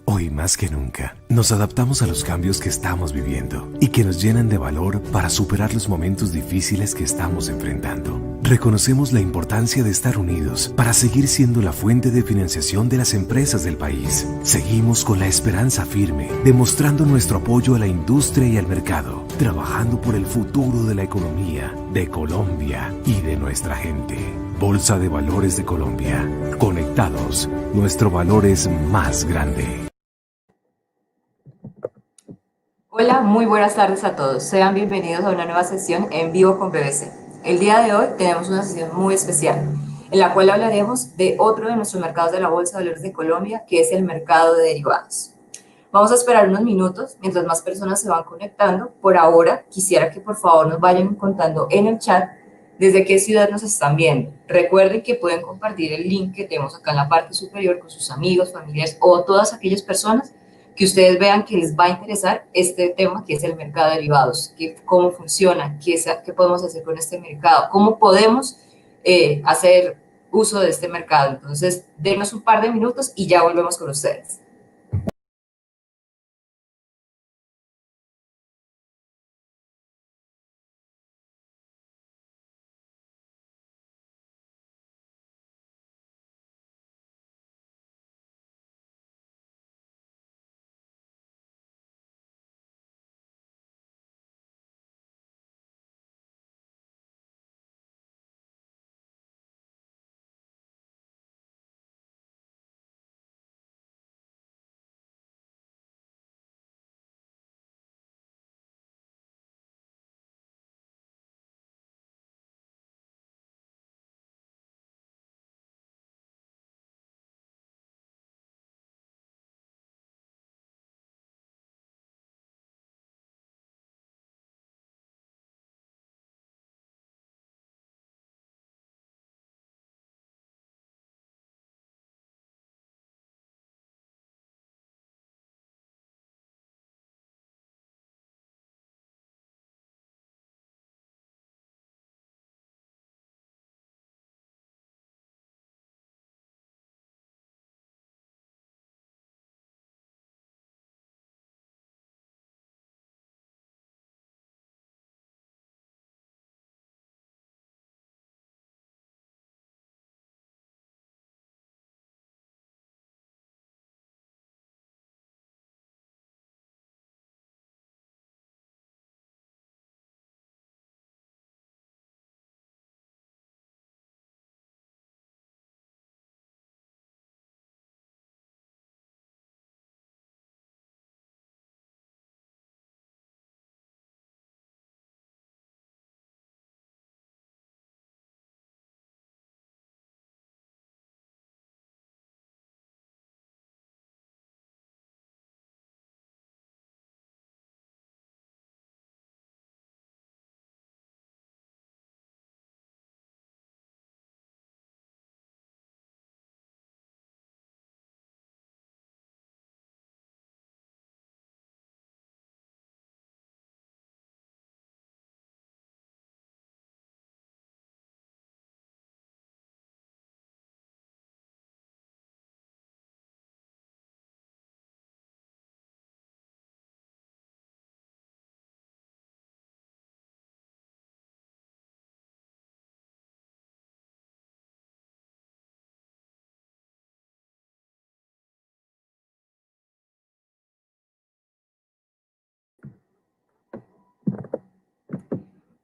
Hoy más que nunca, nos adaptamos a los cambios que estamos viviendo y que nos llenan de valor para superar los momentos difíciles que estamos enfrentando. Reconocemos la importancia de estar unidos para seguir siendo la fuente de financiación de las empresas del país. Seguimos con la esperanza firme, demostrando nuestro apoyo a la industria y al mercado, trabajando por el futuro de la economía, de Colombia y de nuestra gente. Bolsa de Valores de Colombia. Conectados, nuestro valor es más grande. Hola, muy buenas tardes a todos. Sean bienvenidos a una nueva sesión en vivo con BBC. El día de hoy tenemos una sesión muy especial, en la cual hablaremos de otro de nuestros mercados de la Bolsa de Valores de Colombia, que es el mercado de derivados. Vamos a esperar unos minutos mientras más personas se van conectando. Por ahora, quisiera que por favor nos vayan contando en el chat desde qué ciudad nos están viendo. Recuerden que pueden compartir el link que tenemos acá en la parte superior con sus amigos, familiares o todas aquellas personas que ustedes vean que les va a interesar este tema que es el mercado de derivados, cómo funciona, qué podemos hacer con este mercado, cómo podemos hacer uso de este mercado. Entonces, denos un par de minutos y ya volvemos con ustedes.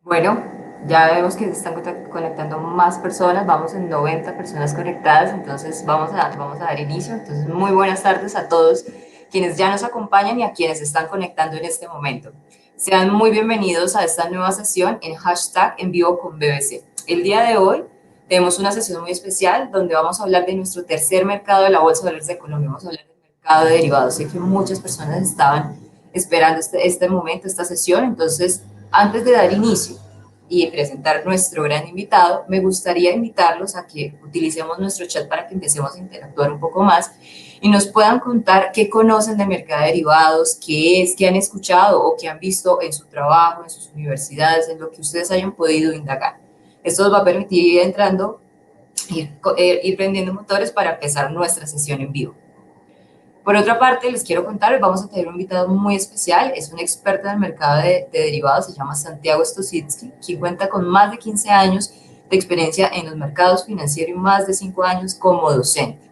Bueno, ya vemos que se están conectando más personas, vamos en 90 personas conectadas, entonces vamos a dar inicio. Entonces, muy buenas tardes a todos quienes ya nos acompañan y a quienes se están conectando en este momento. Sean muy bienvenidos a esta nueva sesión en hashtag en vivo con BBC. El día de hoy tenemos una sesión muy especial donde vamos a hablar de nuestro tercer mercado de la Bolsa de Valores de Colombia. Vamos a hablar del mercado de derivados. Sé que muchas personas estaban esperando este momento, esta sesión, entonces antes de dar inicio y presentar nuestro gran invitado, me gustaría invitarlos a que utilicemos nuestro chat para que empecemos a interactuar un poco más y nos puedan contar qué conocen de mercado de derivados, qué es, qué han escuchado o qué han visto en su trabajo, en sus universidades, en lo que ustedes hayan podido indagar. Esto nos va a permitir ir entrando, ir prendiendo motores para empezar nuestra sesión en vivo. Por otra parte, les quiero contar, vamos a tener un invitado muy especial, es un experto en el mercado de derivados, se llama Santiago Stositsky, quien cuenta con más de 15 años de experiencia en los mercados financieros y más de 5 años como docente.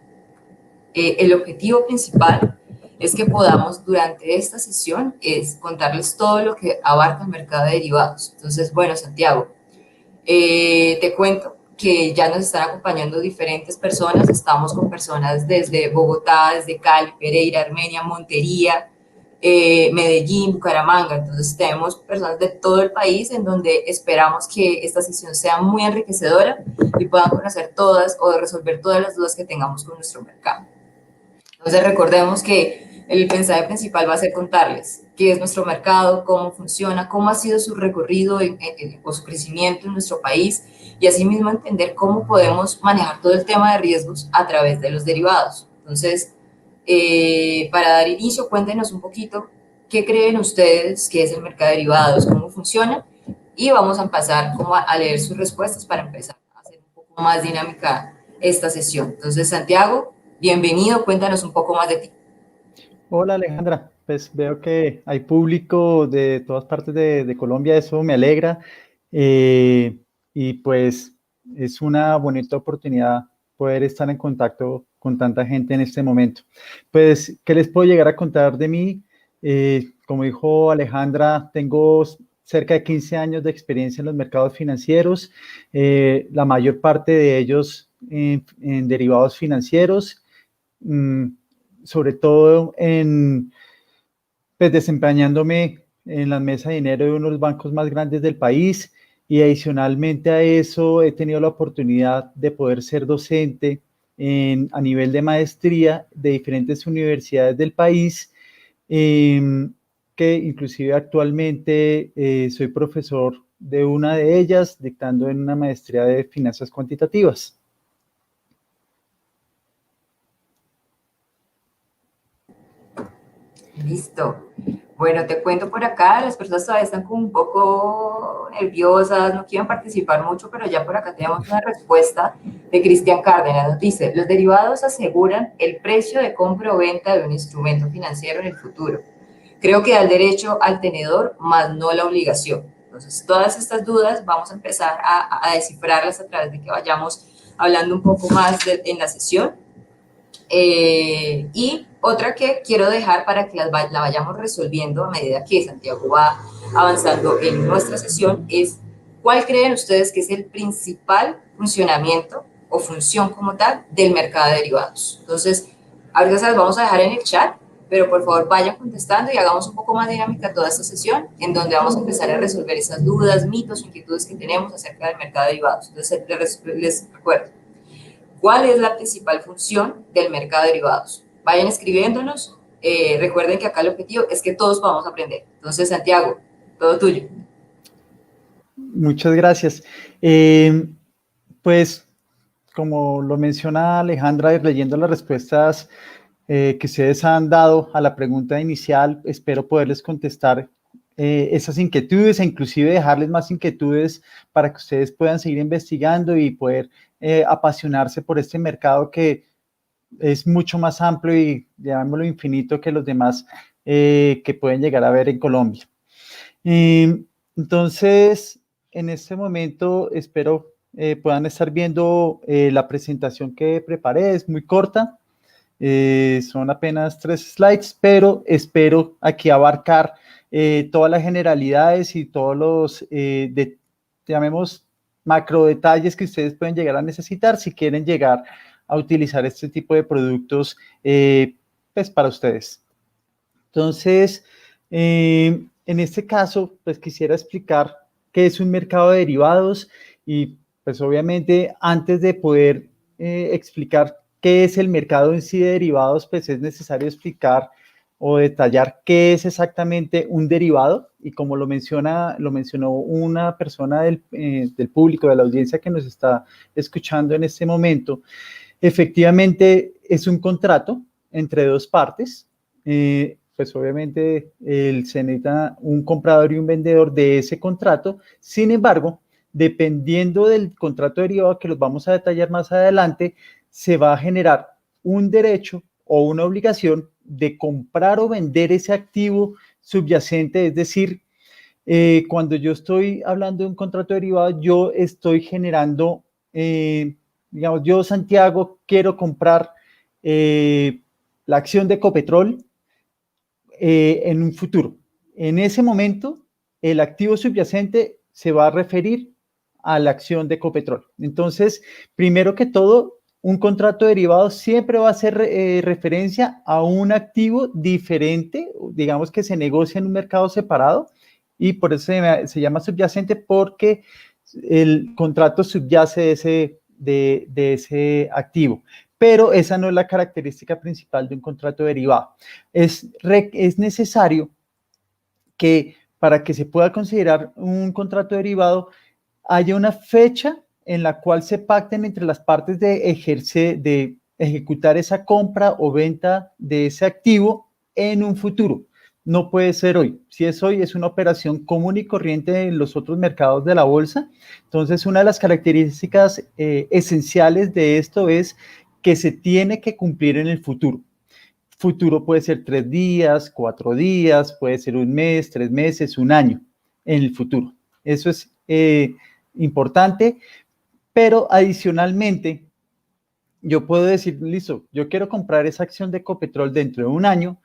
El objetivo principal es que podamos durante esta sesión es contarles todo lo que abarca el mercado de derivados. Entonces, bueno, Santiago, te cuento que ya nos están acompañando diferentes personas, estamos con personas desde Bogotá, desde Cali, Pereira, Armenia, Montería, Medellín, Bucaramanga, entonces tenemos personas de todo el país en donde esperamos que esta sesión sea muy enriquecedora y puedan conocer todas o resolver todas las dudas que tengamos con nuestro mercado. Entonces recordemos que el mensaje principal va a ser contarles qué es nuestro mercado, cómo funciona, cómo ha sido su recorrido o su crecimiento en nuestro país y asimismo entender cómo podemos manejar todo el tema de riesgos a través de los derivados. Entonces, para dar inicio, cuéntenos un poquito qué creen ustedes que es el mercado de derivados, cómo funciona y vamos a pasar como a leer sus respuestas para empezar a hacer un poco más dinámica esta sesión. Entonces, Santiago, bienvenido, cuéntanos un poco más de ti. Hola Alejandra, pues veo que hay público de todas partes de Colombia, eso me alegra y pues es una bonita oportunidad poder estar en contacto con tanta gente en este momento. Pues, ¿qué les puedo llegar a contar de mí? Como dijo Alejandra, tengo cerca de 15 años de experiencia en los mercados financieros, la mayor parte de ellos en derivados financieros. Sobre todo pues, desempeñándome en la mesa de dinero de uno de los bancos más grandes del país y adicionalmente a eso he tenido la oportunidad de poder ser docente a nivel de maestría de diferentes universidades del país, que inclusive actualmente soy profesor de una de ellas, dictando en una maestría de finanzas cuantitativas. Listo. Bueno, te cuento por acá, las personas todavía están como un poco nerviosas, no quieren participar mucho, pero ya por acá tenemos una respuesta de Cristian Cárdenas. Nos dice, los derivados aseguran el precio de compra o venta de un instrumento financiero en el futuro. Creo que da el derecho al tenedor, más no la obligación. Entonces, todas estas dudas vamos a empezar a descifrarlas a través de que vayamos hablando un poco más en la sesión. Y otra que quiero dejar para que la vayamos resolviendo a medida que Santiago va avanzando en nuestra sesión es ¿cuál creen ustedes que es el principal funcionamiento o función como tal del mercado de derivados? Entonces, ahorita se las vamos a dejar en el chat, pero por favor vayan contestando y hagamos un poco más dinámica toda esta sesión en donde vamos a empezar a resolver esas dudas, mitos, inquietudes que tenemos acerca del mercado de derivados. Entonces, les recuerdo. ¿Cuál es la principal función del mercado de derivados? Vayan escribiéndonos. Recuerden que acá el objetivo es que todos podamos aprender. Entonces, Santiago, todo tuyo. Muchas gracias. Pues, como lo menciona Alejandra, leyendo las respuestas que ustedes han dado a la pregunta inicial, espero poderles contestar esas inquietudes e inclusive dejarles más inquietudes para que ustedes puedan seguir investigando y poder apasionarse por este mercado que es mucho más amplio y, llamémoslo, infinito que los demás que pueden llegar a ver en Colombia. Entonces, en este momento espero puedan estar viendo la presentación que preparé, es muy corta, son apenas 3 slides, pero espero aquí abarcar todas las generalidades y todos los, llamemos, macro detalles que ustedes pueden llegar a necesitar si quieren llegar a utilizar este tipo de productos pues para ustedes. Entonces, en este caso, pues quisiera explicar qué es un mercado de derivados y pues obviamente antes de poder explicar qué es el mercado en sí de derivados, pues es necesario explicar o detallar qué es exactamente un derivado y como lo mencionó una persona del público, de la audiencia que nos está escuchando en este momento, efectivamente es un contrato entre dos partes, pues obviamente se necesita un comprador y un vendedor de ese contrato. Sin embargo, dependiendo del contrato derivado que los vamos a detallar más adelante, se va a generar un derecho o una obligación de comprar o vender ese activo subyacente, es decir, cuando yo estoy hablando de un contrato derivado, yo estoy generando, digamos, yo, Santiago, quiero comprar la acción de Ecopetrol en un futuro. En ese momento, el activo subyacente se va a referir a la acción de Ecopetrol. Entonces, primero que todo, un contrato derivado siempre va a hacer referencia a un activo diferente, digamos que se negocia en un mercado separado, y por eso se llama subyacente, porque el contrato subyace de ese activo. Pero esa no es la característica principal de un contrato derivado. Es necesario que para que se pueda considerar un contrato derivado haya una fecha en la cual se pacten entre las partes de ejecutar esa compra o venta de ese activo en un futuro. No puede ser hoy. Si es hoy, es una operación común y corriente en los otros mercados de la bolsa. Entonces, una de las características esenciales de esto es que se tiene que cumplir en el futuro. Futuro puede ser 3 días, 4 días, puede ser un mes, 3 meses, un año en el futuro. Eso es importante, pero adicionalmente yo puedo decir, listo, yo quiero comprar esa acción de Ecopetrol dentro de un año,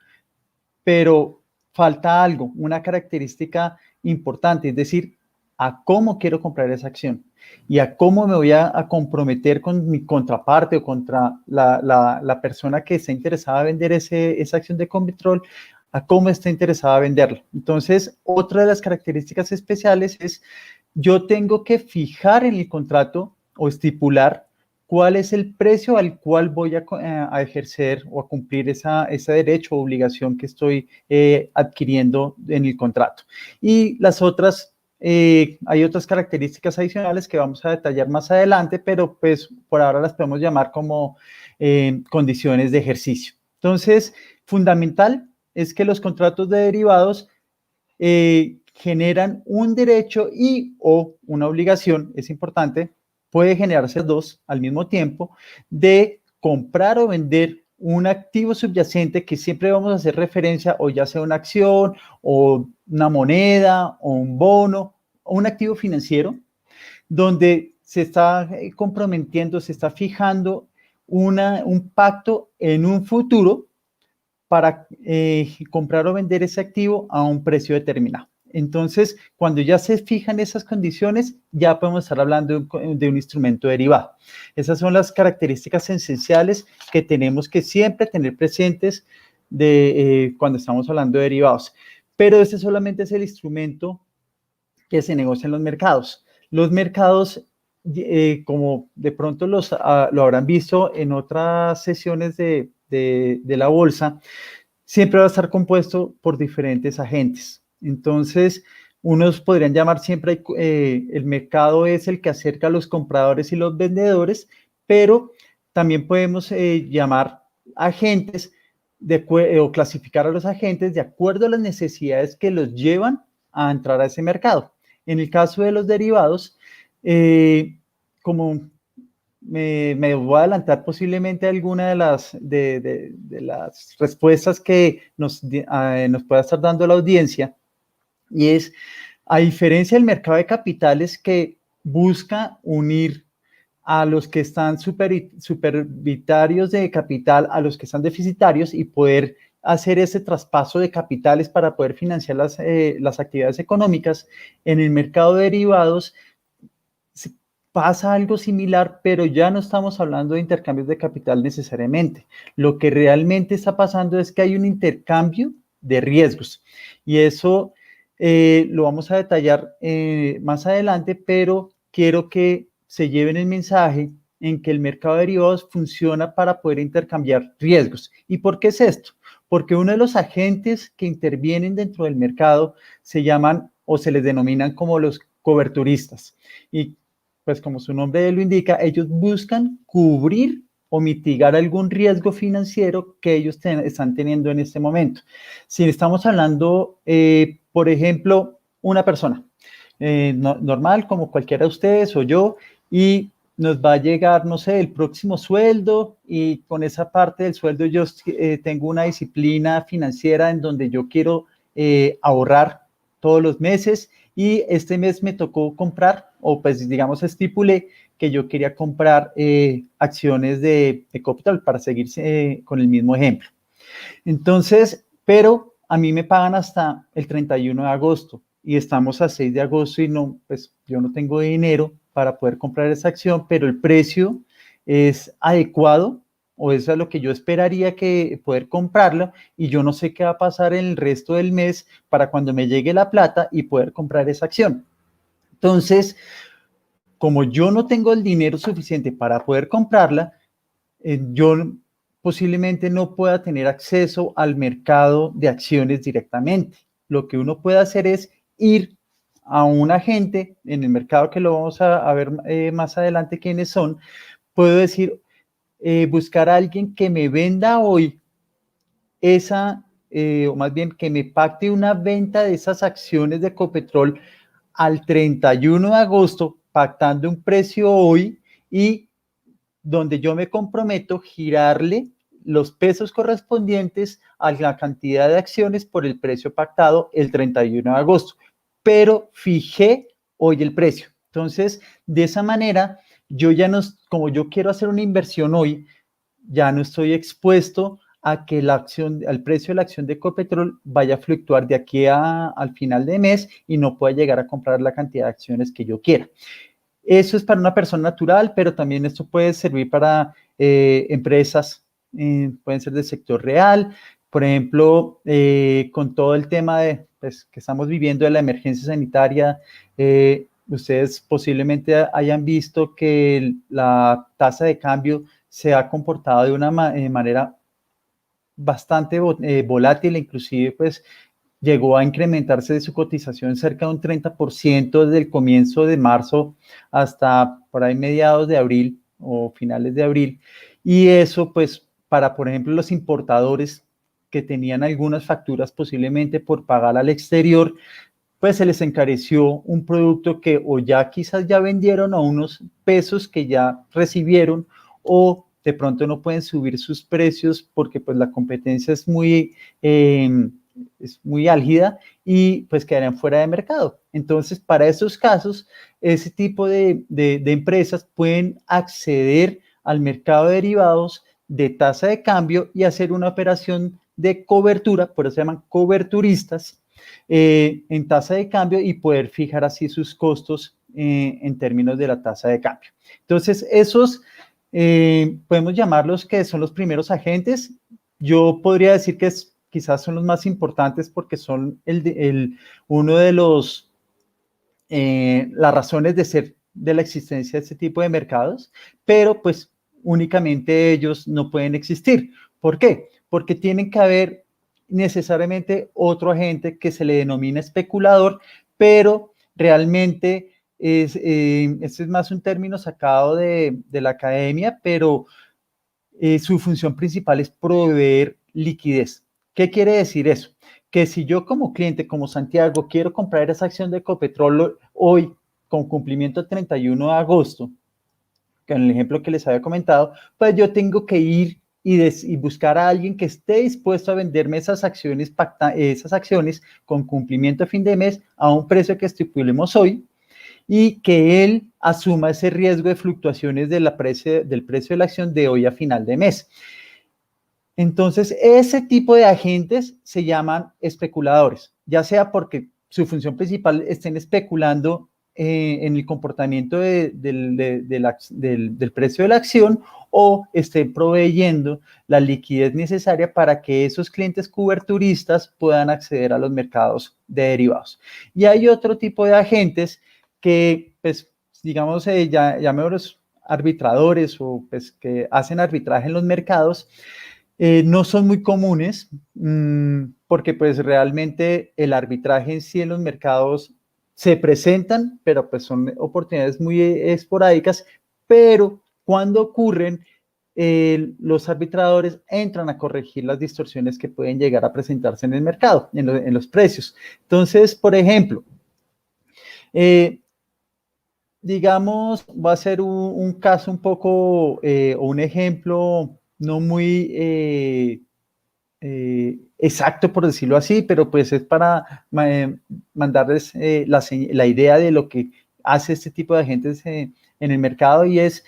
pero falta algo, una característica importante, es decir, a cómo quiero comprar esa acción y a cómo me voy a comprometer con mi contraparte o contra la persona que está interesada en vender esa acción de Ecopetrol, a cómo está interesada en venderla. Entonces, otra de las características especiales es yo tengo que fijar en el contrato o estipular cuál es el precio al cual voy a ejercer o a cumplir ese derecho o obligación que estoy adquiriendo en el contrato. Y las otras, hay otras características adicionales que vamos a detallar más adelante, pero pues por ahora las podemos llamar como condiciones de ejercicio. Entonces, fundamental es que los contratos de derivados generan un derecho y o una obligación, es importante, puede generarse dos al mismo tiempo, de comprar o vender un activo subyacente que siempre vamos a hacer referencia, o ya sea una acción, o una moneda, o un bono, o un activo financiero, donde se está comprometiendo, se está fijando un pacto en un futuro para comprar o vender ese activo a un precio determinado. Entonces, cuando ya se fijan esas condiciones, ya podemos estar hablando de un instrumento derivado. Esas son las características esenciales que tenemos que siempre tener presentes cuando estamos hablando de derivados. Pero este solamente es el instrumento que se negocia en los mercados. Los mercados, como de pronto lo habrán visto en otras sesiones de la bolsa, siempre va a estar compuesto por diferentes agentes. Entonces, unos podrían llamar siempre, el mercado es el que acerca a los compradores y los vendedores, pero también podemos llamar agentes o clasificar a los agentes de acuerdo a las necesidades que los llevan a entrar a ese mercado. En el caso de los derivados, como me voy a adelantar posiblemente alguna de las respuestas que nos pueda estar dando la audiencia, y es, a diferencia del mercado de capitales que busca unir a los que están supervitarios de capital a los que están deficitarios y poder hacer ese traspaso de capitales para poder financiar las actividades económicas, en el mercado de derivados pasa algo similar, pero ya no estamos hablando de intercambios de capital necesariamente. Lo que realmente está pasando es que hay un intercambio de riesgos, y eso lo vamos a detallar más adelante, pero quiero que se lleven el mensaje en que el mercado de derivados funciona para poder intercambiar riesgos. ¿Y por qué es esto? Porque uno de los agentes que intervienen dentro del mercado se llaman o se les denominan como los coberturistas. Y pues como su nombre lo indica, ellos buscan cubrir o mitigar algún riesgo financiero que ellos están teniendo en este momento. Si estamos hablando, por ejemplo, una persona normal como cualquiera de ustedes o yo, y nos va a llegar, no sé, el próximo sueldo y con esa parte del sueldo yo tengo una disciplina financiera en donde yo quiero ahorrar todos los meses y este mes me tocó comprar, o pues digamos estipulé que yo quería comprar acciones de Ecopetrol para seguir con el mismo ejemplo. Entonces, pero a mí me pagan hasta el 31 de agosto y estamos a 6 de agosto y no, pues yo no tengo dinero para poder comprar esa acción, pero el precio es adecuado o es a lo que yo esperaría que poder comprarlo y yo no sé qué va a pasar en el resto del mes para cuando me llegue la plata y poder comprar esa acción. Entonces, como yo no tengo el dinero suficiente para poder comprarla, yo posiblemente no pueda tener acceso al mercado de acciones directamente. Lo que uno puede hacer es ir a un agente en el mercado, que lo vamos a ver más adelante quiénes son. Puedo decir, buscar a alguien que me venda hoy esa, o más bien que me pacte una venta de esas acciones de Ecopetrol al 31 de agosto, pactando un precio hoy y donde yo me comprometo a girarle los pesos correspondientes a la cantidad de acciones por el precio pactado el 31 de agosto, pero fijé hoy el precio. Entonces, de esa manera, yo ya no, como yo quiero hacer una inversión hoy, ya no estoy expuesto a que la acción, al precio de la acción de Ecopetrol vaya a fluctuar de aquí al final de mes y no pueda llegar a comprar la cantidad de acciones que yo quiera. Eso es para una persona natural, pero también esto puede servir para empresas, pueden ser del sector real, por ejemplo, con todo el tema de, pues, que estamos viviendo de la emergencia sanitaria, ustedes posiblemente hayan visto que la tasa de cambio se ha comportado de una manera bastante volátil, inclusive pues llegó a incrementarse de su cotización cerca de un 30% desde el comienzo de marzo hasta por ahí mediados de abril o finales de abril. Y eso pues para, por ejemplo, los importadores que tenían algunas facturas posiblemente por pagar al exterior, pues se les encareció un producto que o ya quizás ya vendieron a unos pesos que ya recibieron o de pronto no pueden subir sus precios porque pues la competencia es muy álgida y pues quedarían fuera de mercado. Entonces, para esos casos, ese tipo de empresas pueden acceder al mercado de derivados de tasa de cambio y hacer una operación de cobertura, por eso se llaman coberturistas, en tasa de cambio y poder fijar así sus costos en términos de la tasa de cambio. Entonces, esos podemos llamarlos que son los primeros agentes. Yo podría decir que quizás son los más importantes porque son uno de las razones de ser de la existencia de este tipo de mercados, pero pues únicamente ellos no pueden existir. ¿Por qué? Porque tienen que haber necesariamente otro agente que se le denomina especulador, pero realmente este es más un término sacado de la academia, pero su función principal es proveer liquidez. ¿Qué quiere decir eso? Que si yo como cliente, como Santiago, quiero comprar esa acción de Ecopetrol hoy con cumplimiento el 31 de agosto, que en el ejemplo que les había comentado, pues yo tengo que ir y buscar a alguien que esté dispuesto a venderme esas acciones con cumplimiento a fin de mes a un precio que estipulemos hoy y que él asuma ese riesgo de fluctuaciones del precio de la acción de hoy a final de mes. Entonces, ese tipo de agentes se llaman especuladores, ya sea porque su función principal estén especulando en el comportamiento del precio de la acción o estén proveyendo la liquidez necesaria para que esos clientes coberturistas puedan acceder a los mercados de derivados. Y hay otro tipo de agentes que, pues, digamos, llamémoslos arbitradores o pues que hacen arbitraje en los mercados. No son muy comunes porque pues realmente el arbitraje en sí en los mercados se presentan, pero pues son oportunidades muy esporádicas, pero cuando ocurren, los arbitradores entran a corregir las distorsiones que pueden llegar a presentarse en el mercado, en los precios. Entonces, por ejemplo, digamos, va a ser un caso un poco, o un ejemplo no muy exacto, por decirlo así, pero pues es para mandarles la idea de lo que hace este tipo de agentes en el mercado, y es,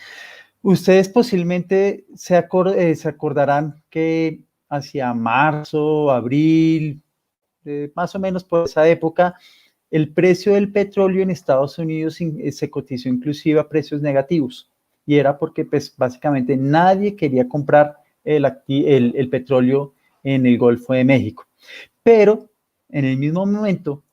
ustedes posiblemente se acordarán que hacia marzo, abril, más o menos por esa época, el precio del petróleo en Estados Unidos se cotizó inclusive a precios negativos, y era porque pues básicamente nadie quería comprar el petróleo en el Golfo de México. Pero en el mismo momento,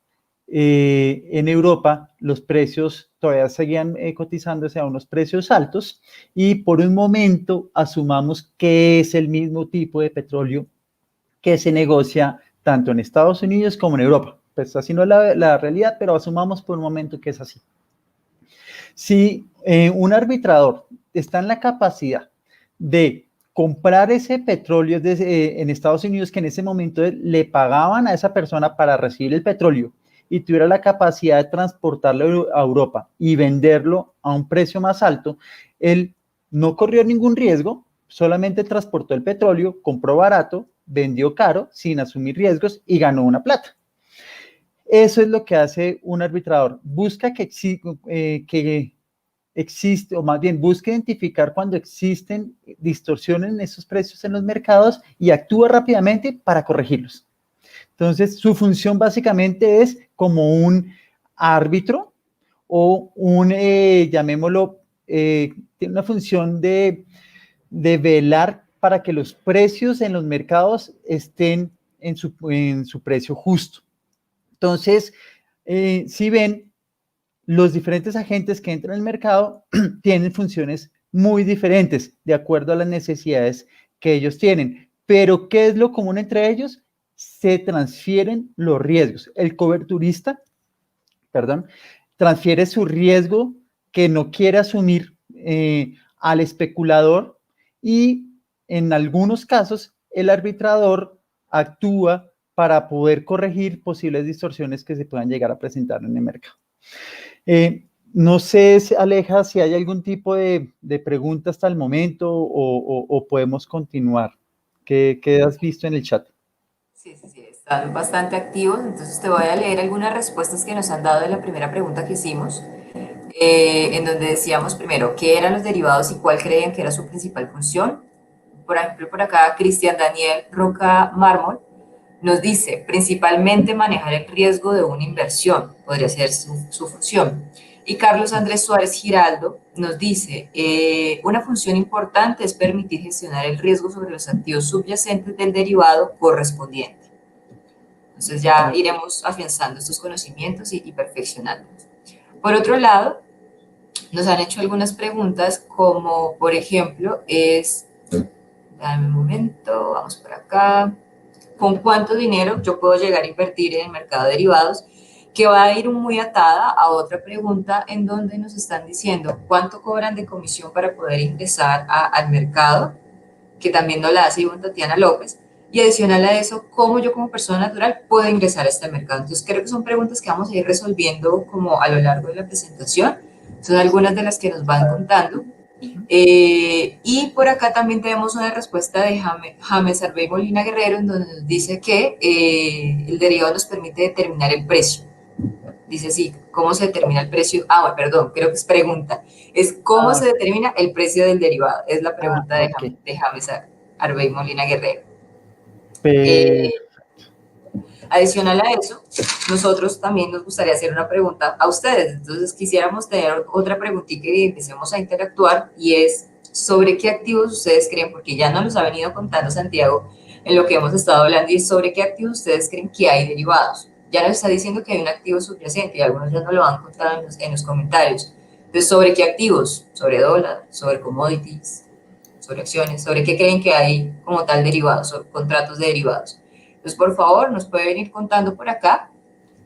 en Europa los precios todavía seguían cotizándose a unos precios altos, y por un momento asumamos que es el mismo tipo de petróleo que se negocia tanto en Estados Unidos como en Europa. Pues así no es la realidad, pero asumamos por un momento que es así. Si un arbitrador está en la capacidad de comprar ese petróleo en Estados Unidos, que en ese momento le pagaban a esa persona para recibir el petróleo, y tuviera la capacidad de transportarlo a Europa y venderlo a un precio más alto, él no corrió ningún riesgo, solamente transportó el petróleo, compró barato, vendió caro, sin asumir riesgos, y ganó una plata. Eso es lo que hace un arbitrador. Busca que existe, o más bien busca identificar cuando existen distorsiones en esos precios en los mercados, y actúa rápidamente para corregirlos. Entonces, su función básicamente es como un árbitro, o llamémoslo, tiene una función de velar para que los precios en los mercados estén en su precio justo. Entonces, si ven, los diferentes agentes que entran al mercado tienen funciones muy diferentes de acuerdo a las necesidades que ellos tienen. Pero, ¿qué es lo común entre ellos? Se transfieren los riesgos. El coberturista, perdón, transfiere su riesgo que no quiere asumir al especulador, y en algunos casos el arbitrador actúa para poder corregir posibles distorsiones que se puedan llegar a presentar en el mercado. No sé, Aleja, si hay algún tipo de pregunta hasta el momento, o podemos continuar. ¿Qué has visto en el chat? Sí, sí, sí, están bastante activos, entonces te voy a leer algunas respuestas que nos han dado de la primera pregunta que hicimos, en donde decíamos primero qué eran los derivados y cuál creían que era su principal función. Por ejemplo, por acá Cristian Daniel Roca Mármol nos dice, principalmente manejar el riesgo de una inversión, podría ser su función. Y Carlos Andrés Suárez Giraldo nos dice, una función importante es permitir gestionar el riesgo sobre los activos subyacentes del derivado correspondiente. Entonces ya iremos afianzando estos conocimientos y perfeccionándolos. Por otro lado, nos han hecho algunas preguntas como, por ejemplo, dame un momento, vamos por acá, ¿con cuánto dinero yo puedo llegar a invertir en el mercado de derivados? Que va a ir muy atada a otra pregunta en donde nos están diciendo cuánto cobran de comisión para poder ingresar al mercado, que también nos la hace Ivonne Tatiana López, y adicional a eso, cómo yo como persona natural puedo ingresar a este mercado. Entonces creo que son preguntas que vamos a ir resolviendo como a lo largo de la presentación, son algunas de las que nos van contando. Y por acá también tenemos una respuesta de James Arbey Molina Guerrero, en donde nos dice que el derivado nos permite determinar el precio. Dice así, ¿cómo se determina el precio? Bueno, perdón, creo que es pregunta. Es ¿cómo se determina el precio del derivado? Es la pregunta de James Arbey Molina Guerrero. Adicional a eso, nosotros también nos gustaría hacer una pregunta a ustedes. Entonces quisiéramos tener otra preguntita y empecemos a interactuar, y es sobre qué activos ustedes creen, porque ya nos los ha venido contando Santiago en lo que hemos estado hablando, y es sobre qué activos ustedes creen que hay derivados. Ya nos está diciendo que hay un activo subyacente y algunos ya nos lo han contado en los comentarios. Entonces, ¿sobre qué activos? ¿Sobre dólar? ¿Sobre commodities? ¿Sobre acciones? ¿Sobre qué creen que hay como tal derivados, sobre contratos de derivados? Entonces, por favor, nos pueden ir contando por acá,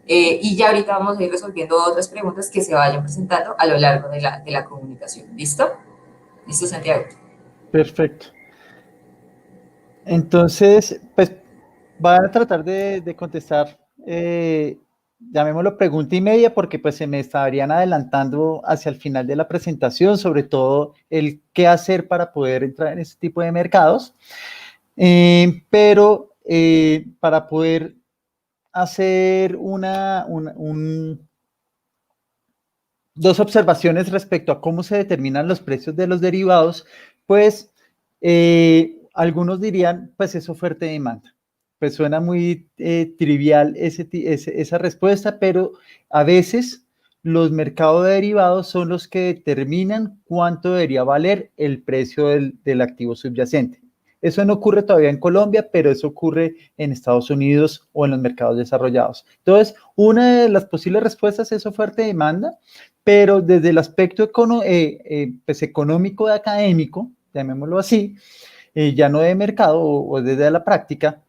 y ya ahorita vamos a ir resolviendo otras preguntas que se vayan presentando a lo largo de la comunicación. ¿Listo? ¿Listo, Santiago? Perfecto. Entonces, pues van a tratar de contestar llamémoslo pregunta y media, porque pues se me estarían adelantando hacia el final de la presentación, sobre todo el qué hacer para poder entrar en este tipo de mercados. Pero para poder hacer dos observaciones respecto a cómo se determinan los precios de los derivados, pues algunos dirían, pues es oferta y demanda. Pues suena muy trivial esa respuesta, pero a veces los mercados de derivados son los que determinan cuánto debería valer el precio del activo subyacente. Eso no ocurre todavía en Colombia, pero eso ocurre en Estados Unidos o en los mercados desarrollados. Entonces, una de las posibles respuestas es oferta y demanda, pero desde el aspecto pues económico y académico, llamémoslo así, ya no de mercado o desde la práctica,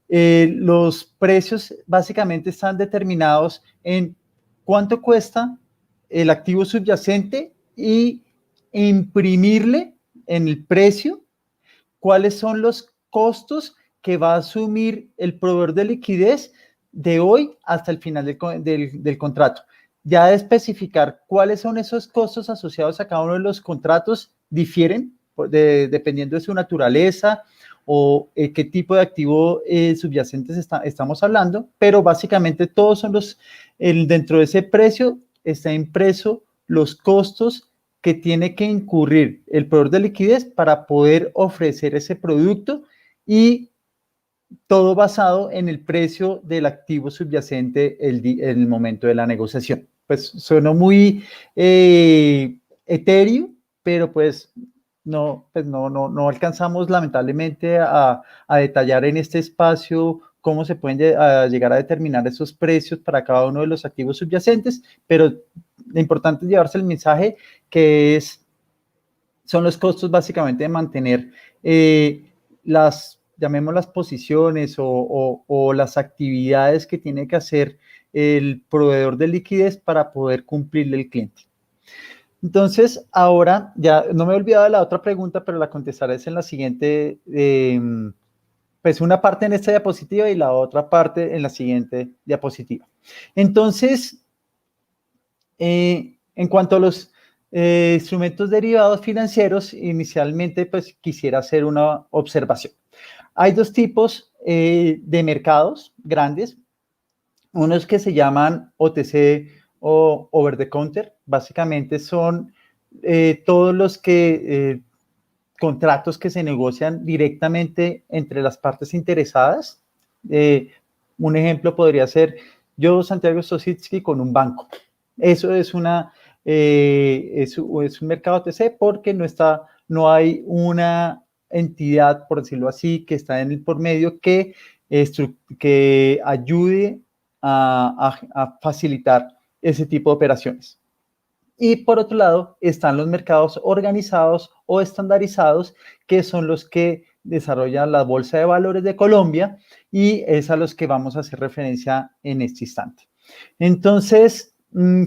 los precios básicamente están determinados en cuánto cuesta el activo subyacente y imprimirle en el precio cuáles son los costos que va a asumir el proveedor de liquidez de hoy hasta el final del contrato. Ya de especificar cuáles son esos costos asociados a cada uno de los contratos difieren dependiendo de su naturaleza o qué tipo de activo subyacentes estamos hablando, pero básicamente todos son dentro de ese precio está impreso los costos que tiene que incurrir el proveedor de liquidez para poder ofrecer ese producto y todo basado en el precio del activo subyacente en el momento de la negociación. Pues suena muy etéreo, pero pues no alcanzamos lamentablemente a detallar en este espacio cómo se pueden llegar a determinar esos precios para cada uno de los activos subyacentes, pero lo importante es llevarse el mensaje que son los costos básicamente de mantener llamémoslas posiciones o las actividades que tiene que hacer el proveedor de liquidez para poder cumplirle al cliente. Entonces, ahora ya no me he olvidado de la otra pregunta, pero la contestaré en la siguiente, pues una parte en esta diapositiva y la otra parte en la siguiente diapositiva. Entonces, en cuanto a los instrumentos derivados financieros, inicialmente pues quisiera hacer una observación. Hay dos tipos de mercados grandes, unos que se llaman OTC o over the counter, básicamente son todos los contratos que se negocian directamente entre las partes interesadas. Un ejemplo podría ser yo, Santiago Sositsky, con un banco. Eso es un mercado OTC porque no hay una entidad, por decirlo así, que está en el por medio que ayude a facilitar ese tipo de operaciones. Y por otro lado están los mercados organizados o estandarizados, que son los que desarrolla la Bolsa de Valores de Colombia y es a los que vamos a hacer referencia en este instante. Entonces,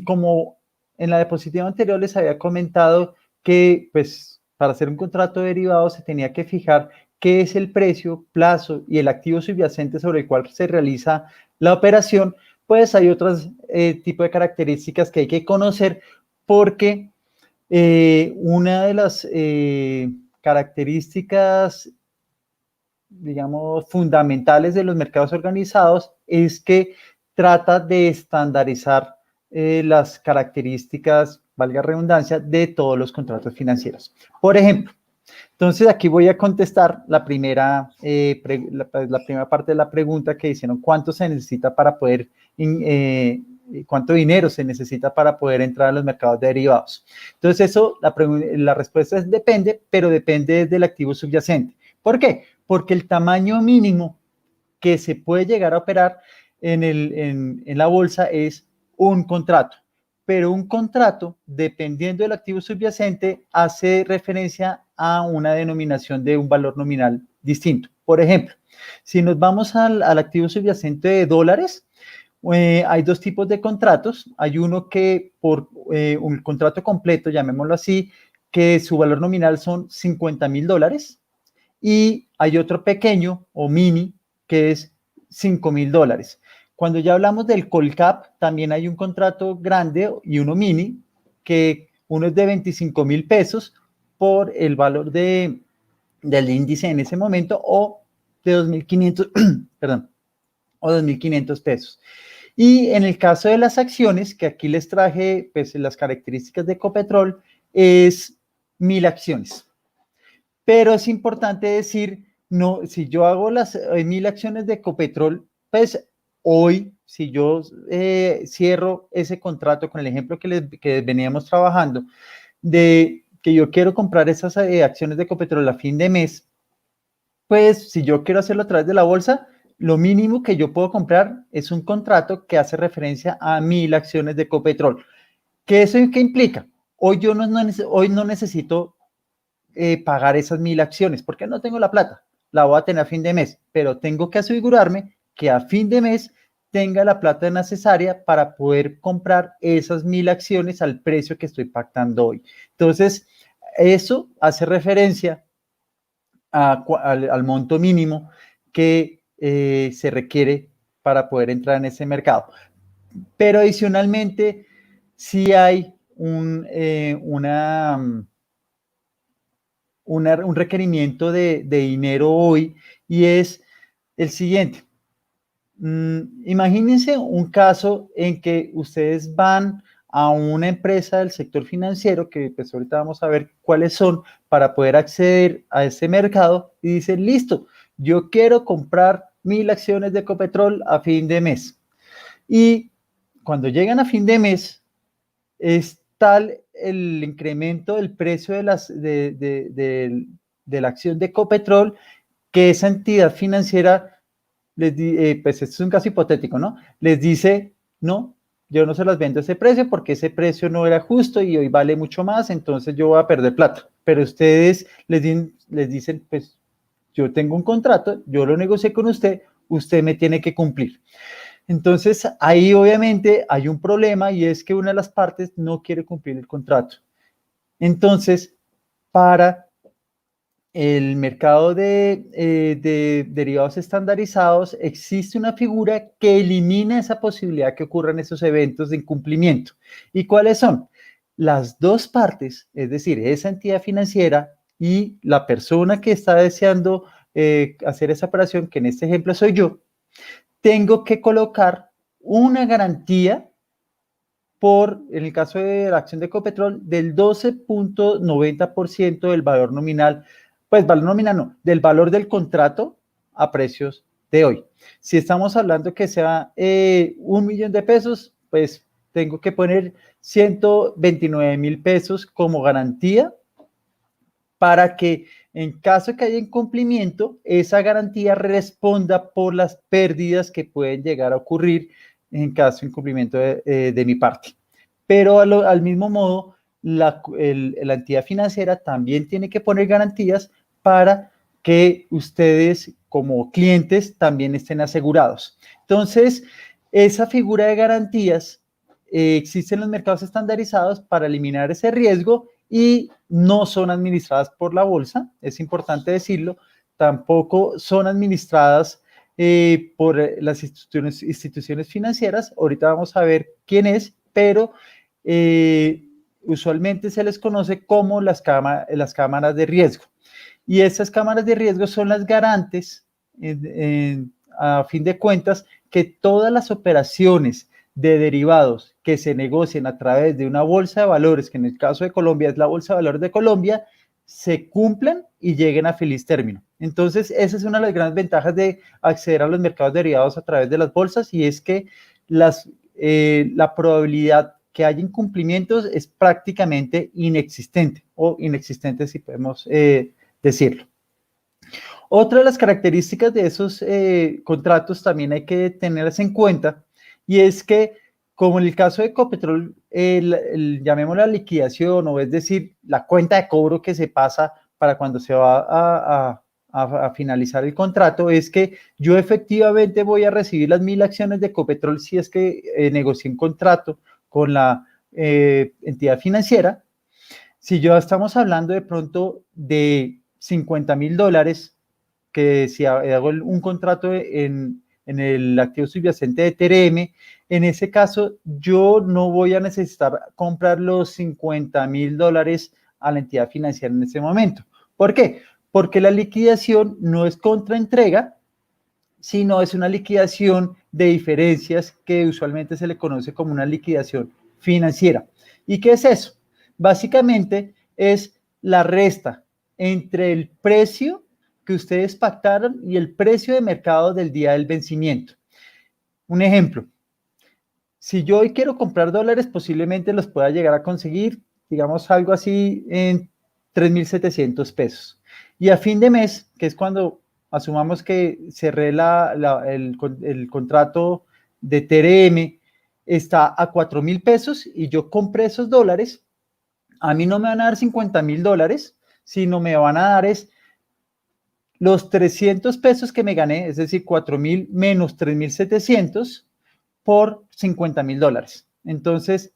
como en la diapositiva anterior les había comentado que pues para hacer un contrato derivado se tenía que fijar qué es el precio, plazo y el activo subyacente sobre el cual se realiza la operación, pues hay otros tipos de características que hay que conocer porque una de las características, digamos, fundamentales de los mercados organizados es que trata de estandarizar las características, valga redundancia, de todos los contratos financieros. Por ejemplo, entonces aquí voy a contestar la primera parte de la pregunta que hicieron, ¿cuánto se necesita para poder, cuánto dinero se necesita para poder entrar a los mercados de derivados? Entonces eso, la respuesta es depende, pero depende del activo subyacente. ¿Por qué? Porque el tamaño mínimo que se puede llegar a operar en la bolsa es un contrato. Pero un contrato, dependiendo del activo subyacente, hace referencia a una denominación de un valor nominal distinto. Por ejemplo, si nos vamos al activo subyacente de dólares, hay dos tipos de contratos. Hay uno que por un contrato completo, llamémoslo así, que su valor nominal son $50,000 y hay otro pequeño o mini que es $5,000. Cuando ya hablamos del Colcap, también hay un contrato grande y uno mini, que uno es de 25.000 pesos por el valor del índice en ese momento, o de 2.500, perdón, o 2.500 pesos. Y en el caso de las acciones, que aquí les traje pues, las características de Ecopetrol, es 1.000 acciones. Pero es importante decir, no, si yo hago las 1.000 acciones de Ecopetrol, pues hoy, si yo cierro ese contrato con el ejemplo que veníamos trabajando, de que yo quiero comprar esas acciones de Ecopetrol a fin de mes, pues si yo quiero hacerlo a través de la bolsa, lo mínimo que yo puedo comprar es un contrato que hace referencia a 1.000 acciones de Ecopetrol. ¿Qué eso qué implica? Hoy yo hoy no necesito pagar esas 1.000 acciones porque no tengo la plata, la voy a tener a fin de mes, pero tengo que asegurarme que a fin de mes tenga la plata necesaria para poder comprar esas 1.000 acciones al precio que estoy pactando hoy. Entonces, eso hace referencia al monto mínimo que se requiere para poder entrar en ese mercado. Pero adicionalmente, sí hay un requerimiento de dinero hoy, y es el siguiente. Imagínense un caso en que ustedes van a una empresa del sector financiero, que pues ahorita vamos a ver cuáles son, para poder acceder a ese mercado, y dicen, listo, yo quiero comprar 1.000 acciones de Ecopetrol a fin de mes. Y cuando llegan a fin de mes, es tal el incremento del precio de la acción de Ecopetrol, que esa entidad financiera, pues esto es un caso hipotético, ¿no? Les dice, no, yo no se las vendo a ese precio porque ese precio no era justo y hoy vale mucho más, entonces yo voy a perder plata. Pero ustedes les dicen, pues yo tengo un contrato, yo lo negocié con usted, usted me tiene que cumplir. Entonces, ahí obviamente hay un problema, y es que una de las partes no quiere cumplir el contrato. Entonces, para el mercado de derivados estandarizados, existe una figura que elimina esa posibilidad que ocurran esos eventos de incumplimiento. ¿Y cuáles son? Las dos partes, es decir, esa entidad financiera y la persona que está deseando hacer esa operación, que en este ejemplo soy yo, tengo que colocar una garantía en el caso de la acción de Ecopetrol, del 12.90% del valor nominal, pues valor nominal no, del valor del contrato a precios de hoy. Si estamos hablando que sea 1.000.000 de pesos, pues tengo que poner 129.000 pesos como garantía, para que en caso de que haya incumplimiento, esa garantía responda por las pérdidas que pueden llegar a ocurrir en caso de incumplimiento de mi parte. Pero al mismo modo, la entidad financiera también tiene que poner garantías para que ustedes como clientes también estén asegurados. Entonces, esa figura de garantías existe en los mercados estandarizados para eliminar ese riesgo, y no son administradas por la bolsa, es importante decirlo, tampoco son administradas por las instituciones financieras. Ahorita vamos a ver quién es, pero usualmente se les conoce como las cámaras de riesgo. Y esas cámaras de riesgo son las garantes, a fin de cuentas, que todas las operaciones de derivados que se negocien a través de una bolsa de valores, que en el caso de Colombia es la Bolsa de Valores de Colombia, se cumplan y lleguen a feliz término. Entonces, esa es una de las grandes ventajas de acceder a los mercados derivados a través de las bolsas, y es que la probabilidad que haya incumplimientos es prácticamente inexistente, o inexistente si podemos decirlo. Otra de las características de esos contratos también hay que tenerlas en cuenta, y es que, como en el caso de Ecopetrol, llamémoslo la liquidación, o es decir, la cuenta de cobro que se pasa para cuando se va a finalizar el contrato, es que yo efectivamente voy a recibir las 1.000 acciones de Ecopetrol si es que negocié un contrato con la entidad financiera. Si ya estamos hablando de pronto de $50.000, que si hago un contrato en el activo subyacente de TRM, en ese caso yo no voy a necesitar comprar los $50,000 a la entidad financiera en ese momento. ¿Por qué? Porque la liquidación no es contraentrega, sino es una liquidación de diferencias que usualmente se le conoce como una liquidación financiera. ¿Y qué es eso? Básicamente es la resta entre el precio que ustedes pactaron y el precio de mercado del día del vencimiento. Un ejemplo, si yo hoy quiero comprar dólares, posiblemente los pueda llegar a conseguir, digamos, algo así en 3,700 pesos. Y a fin de mes, que es cuando asumamos que cerré el contrato de TRM, está a 4,000 pesos y yo compré esos dólares, a mí no me van a dar $50,000, sino me van a dar los 300 pesos que me gané, es decir, 4,000 menos 3,700 por $50,000. Entonces,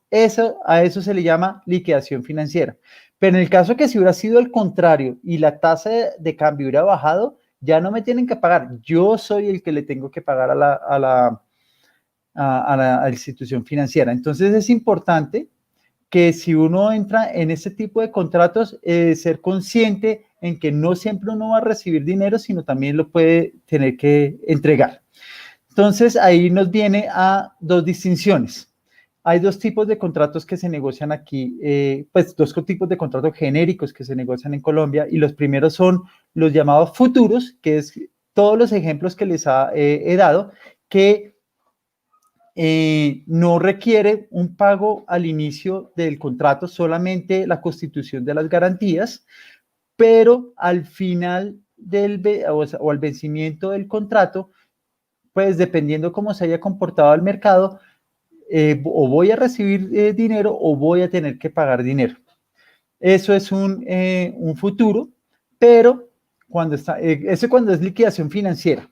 a eso se le llama liquidación financiera. Pero en el caso que si hubiera sido el contrario y la tasa de cambio hubiera bajado, ya no me tienen que pagar. Yo soy el que le tengo que pagar a la institución financiera. Entonces, es importante que si uno entra en este tipo de contratos, ser consciente en que no siempre uno va a recibir dinero, sino también lo puede tener que entregar. Entonces, ahí nos viene a dos distinciones. Hay dos tipos de contratos que se negocian aquí, pues dos tipos de contratos genéricos que se negocian en Colombia, y los primeros son los llamados futuros, que es todos los ejemplos que les he dado, que no requiere un pago al inicio del contrato, solamente la constitución de las garantías, pero al final o al vencimiento del contrato, pues dependiendo cómo se haya comportado el mercado, o voy a recibir dinero o voy a tener que pagar dinero. Eso es un futuro, pero cuando es liquidación financiera.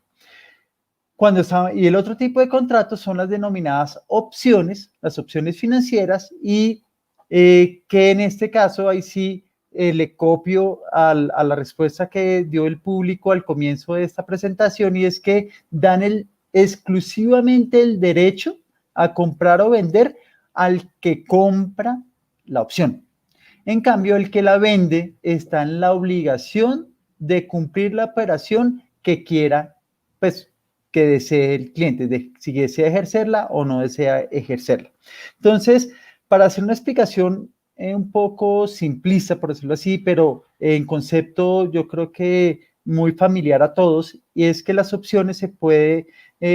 Y el otro tipo de contratos son las denominadas opciones, las opciones financieras, y que en este caso ahí sí le copio a la respuesta que dio el público al comienzo de esta presentación, y es que dan exclusivamente el derecho a comprar o vender al que compra la opción. En cambio, el que la vende está en la obligación de cumplir la operación que quiera, pues, que desee el cliente, si desea ejercerla o no desea ejercerla. Entonces, para hacer una explicación un poco simplista, por decirlo así, pero en concepto yo creo que muy familiar a todos, y es que las opciones se puede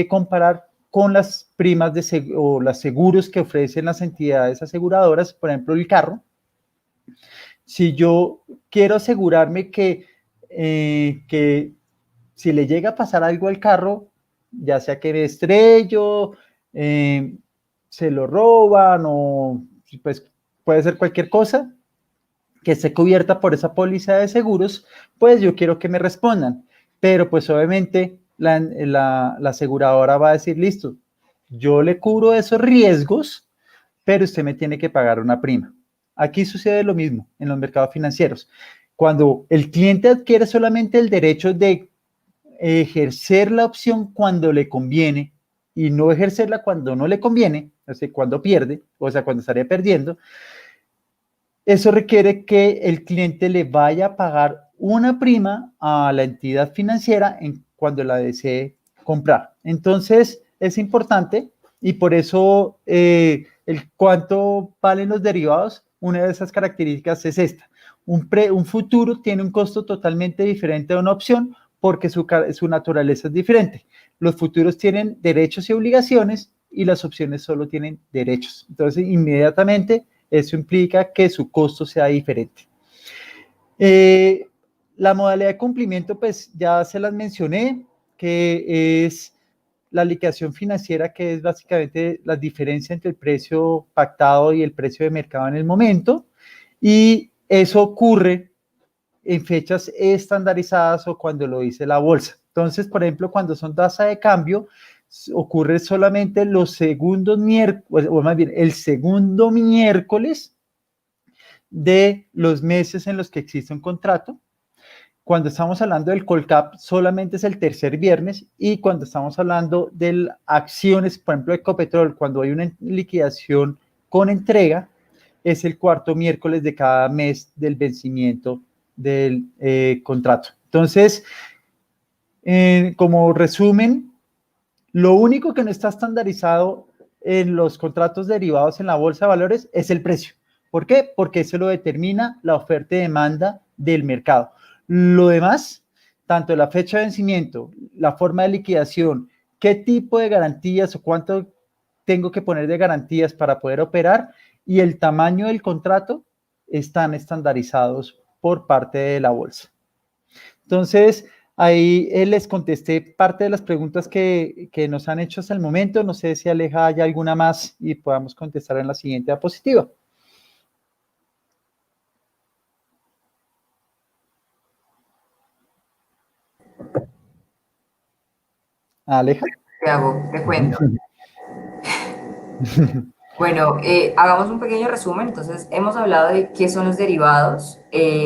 comparar con las primas o los seguros que ofrecen las entidades aseguradoras, por ejemplo, el carro. Si yo quiero asegurarme que si le llega a pasar algo al carro, ya sea que me estrello, se lo roban o pues puede ser cualquier cosa que esté cubierta por esa póliza de seguros, pues yo quiero que me respondan. Pero pues obviamente la aseguradora va a decir, listo, yo le cubro esos riesgos, pero usted me tiene que pagar una prima. Aquí sucede lo mismo en los mercados financieros. Cuando el cliente adquiere solamente el derecho de ejercer la opción cuando le conviene y no ejercerla cuando no le conviene, o sea, cuando pierde, o sea, cuando estaría perdiendo, eso requiere que el cliente le vaya a pagar una prima a la entidad financiera cuando la desee comprar. Entonces, es importante, y por eso cuánto valen los derivados, una de esas características es esta. Un futuro tiene un costo totalmente diferente de una opción, porque su naturaleza es diferente. Los futuros tienen derechos y obligaciones y las opciones solo tienen derechos. Entonces, inmediatamente, eso implica que su costo sea diferente. La modalidad de cumplimiento, pues ya se las mencioné, que es la liquidación financiera, que es básicamente la diferencia entre el precio pactado y el precio de mercado en el momento, y eso ocurre en fechas estandarizadas o cuando lo dice la bolsa. Entonces, por ejemplo, cuando son tasa de cambio, ocurre solamente los segundos miércoles, o más bien el segundo miércoles de los meses en los que existe un contrato. Cuando estamos hablando del Colcap, solamente es el tercer viernes, y cuando estamos hablando de acciones, por ejemplo, de Ecopetrol, cuando hay una liquidación con entrega, es el cuarto miércoles de cada mes del vencimiento del contrato. Entonces, como resumen, lo único que no está estandarizado en los contratos derivados en la bolsa de valores es el precio. ¿Por qué? Porque eso lo determina la oferta y demanda del mercado. Lo demás, tanto la fecha de vencimiento, la forma de liquidación, qué tipo de garantías o cuánto tengo que poner de garantías para poder operar, y el tamaño del contrato están estandarizados por parte de la bolsa. Entonces, ahí les contesté parte de las preguntas que nos han hecho hasta el momento. No sé si, Aleja, hay alguna más y podamos contestar en la siguiente diapositiva. Aleja. Te cuento. Bueno, hagamos un pequeño resumen. Entonces, hemos hablado de qué son los derivados,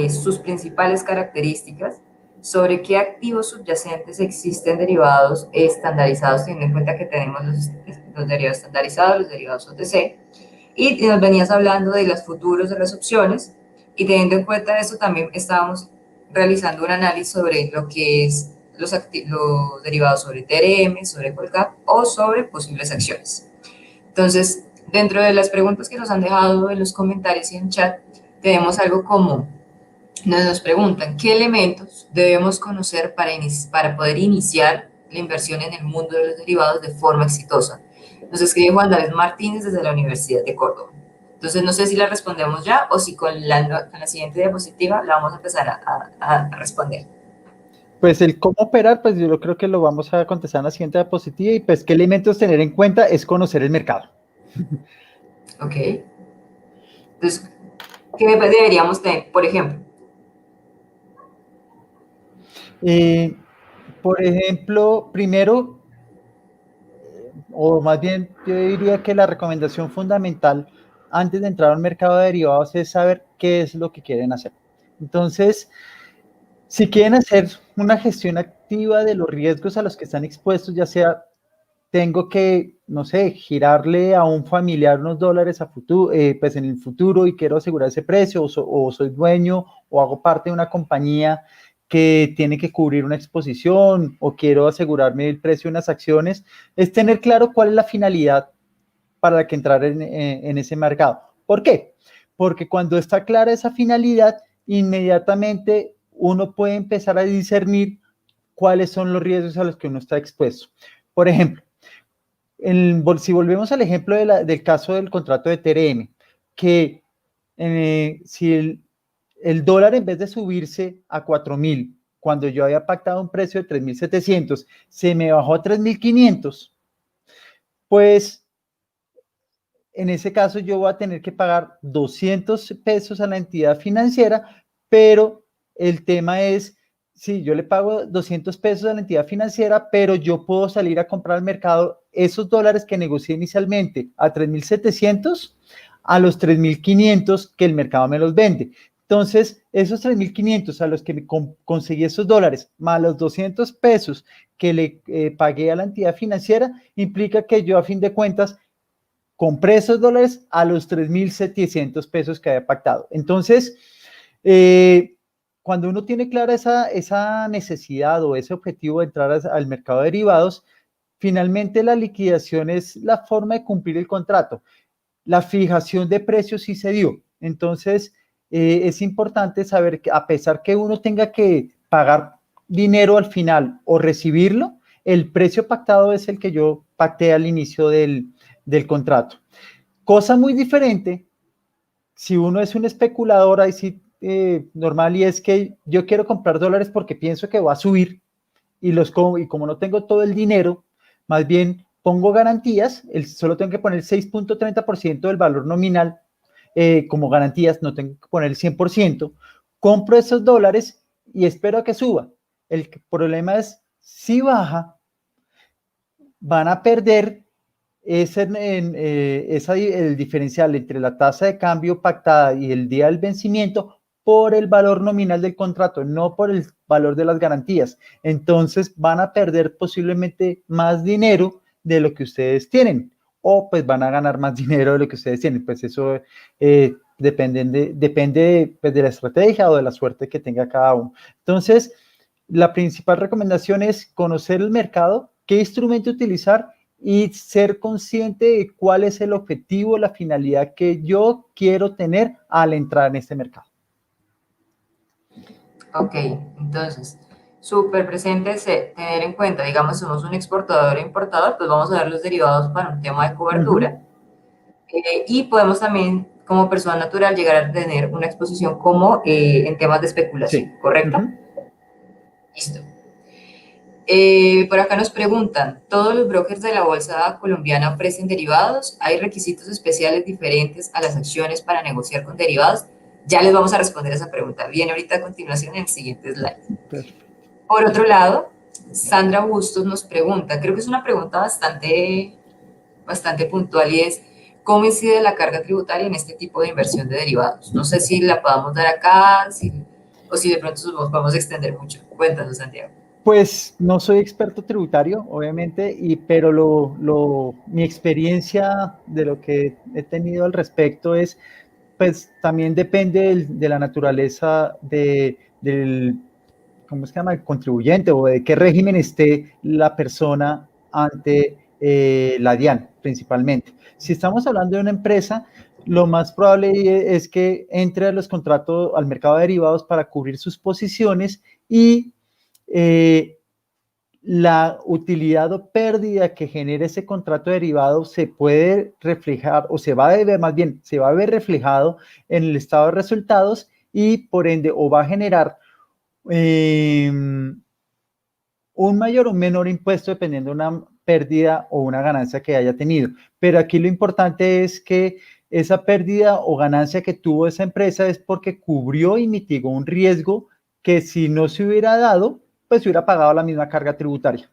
sus principales características, sobre qué activos subyacentes existen derivados estandarizados, teniendo en cuenta que tenemos los derivados estandarizados, los derivados OTC, y nos venías hablando de los futuros de las opciones, y teniendo en cuenta eso también estábamos realizando un análisis sobre lo que es los derivados sobre TRM, sobre Colcap o sobre posibles acciones. Entonces, dentro de las preguntas que nos han dejado en los comentarios y en chat, tenemos algo como, nos preguntan, ¿qué elementos debemos conocer para poder iniciar la inversión en el mundo de los derivados de forma exitosa? Nos escribe Juan David Martínez desde la Universidad de Córdoba. Entonces, no sé si la respondemos ya o si con la siguiente diapositiva la vamos a empezar a responder. Pues el cómo operar, pues yo creo que lo vamos a contestar en la siguiente diapositiva, y pues qué elementos tener en cuenta es conocer el mercado. Ok. Entonces, ¿qué deberíamos tener, por ejemplo? Por ejemplo, primero, o más bien yo diría que la recomendación fundamental antes de entrar al mercado de derivados es saber qué es lo que quieren hacer. Entonces, si quieren hacer una gestión activa de los riesgos a los que están expuestos, ya sea tengo que, no sé, girarle a un familiar unos dólares a futuro, pues en el futuro, y quiero asegurar ese precio, o soy dueño o hago parte de una compañía que tiene que cubrir una exposición, o quiero asegurarme el precio de unas acciones, es tener claro cuál es la finalidad para la que entrar en ese mercado. ¿Por qué? Porque cuando está clara esa finalidad, inmediatamente uno puede empezar a discernir cuáles son los riesgos a los que uno está expuesto. Por ejemplo, si volvemos al ejemplo del caso del contrato de TRM, que si el dólar, en vez de subirse a 4.000, cuando yo había pactado un precio de 3.700, se me bajó a 3.500, pues en ese caso yo voy a tener que pagar 200 pesos a la entidad financiera, pero el tema es, sí, yo le pago 200 pesos a la entidad financiera, pero yo puedo salir a comprar al mercado esos dólares que negocié inicialmente a 3.700 a los 3.500 que el mercado me los vende. Entonces, esos 3.500 a los que me conseguí esos dólares, más los 200 pesos que le pagué a la entidad financiera, implica que yo, a fin de cuentas, compré esos dólares a los 3.700 pesos que había pactado. Entonces, cuando uno tiene clara esa necesidad o ese objetivo de entrar al mercado de derivados, finalmente la liquidación es la forma de cumplir el contrato. La fijación de precios sí se dio. Entonces, es importante saber que, a pesar que uno tenga que pagar dinero al final o recibirlo, el precio pactado es el que yo pacté al inicio del contrato. Cosa muy diferente si uno es un especulador, ahí sí, normal, y es que yo quiero comprar dólares porque pienso que va a subir, y como no tengo todo el dinero, más bien pongo garantías, solo tengo que poner 6.30% del valor nominal como garantías, no tengo que poner el 100%, compro esos dólares y espero a que suba. El problema es, si baja, van a perder el diferencial entre la tasa de cambio pactada y el día del vencimiento por el valor nominal del contrato, no por el valor de las garantías. Entonces van a perder posiblemente más dinero de lo que ustedes tienen, o pues van a ganar más dinero de lo que ustedes tienen. Pues eso depende pues, de la estrategia o de la suerte que tenga cada uno. Entonces, la principal recomendación es conocer el mercado, qué instrumento utilizar y ser consciente de cuál es el objetivo, la finalidad que yo quiero tener al entrar en este mercado. Ok, entonces, súper presente es tener en cuenta, digamos, somos un exportador e importador, pues vamos a ver los derivados para un tema de cobertura. Y podemos también, como persona natural, llegar a tener una exposición como en temas de especulación, Sí. ¿correcto? Listo. Por acá nos preguntan, ¿todos los brokers de la bolsa colombiana ofrecen derivados? ¿Hay requisitos especiales diferentes a las acciones para negociar con derivados? Ya les vamos a responder esa pregunta. Viene ahorita a continuación en el siguiente slide. Perfecto. Por otro lado, Sandra Bustos nos pregunta, creo que es una pregunta bastante puntual y es, ¿cómo incide la carga tributaria en este tipo de inversión de derivados? No sé si la podamos dar acá o si de pronto nos podemos extender mucho. Cuéntanos, Santiago. Pues no soy experto tributario, obviamente, pero mi experiencia de lo que he tenido al respecto es, pues también depende de la naturaleza del, ¿cómo se llama?, el contribuyente o de qué régimen esté la persona ante la DIAN, principalmente. Si estamos hablando de una empresa, lo más probable es que entre a los contratos, al mercado de derivados para cubrir sus posiciones y la utilidad o pérdida que genere ese contrato derivado se puede reflejar o se va a ver, más bien, se va a ver reflejado en el estado de resultados y por ende o va a generar un mayor o menor impuesto dependiendo de una pérdida o una ganancia que haya tenido. Pero aquí lo importante es que esa pérdida o ganancia que tuvo esa empresa es porque cubrió y mitigó un riesgo que si no se hubiera dado, pues se hubiera pagado la misma carga tributaria.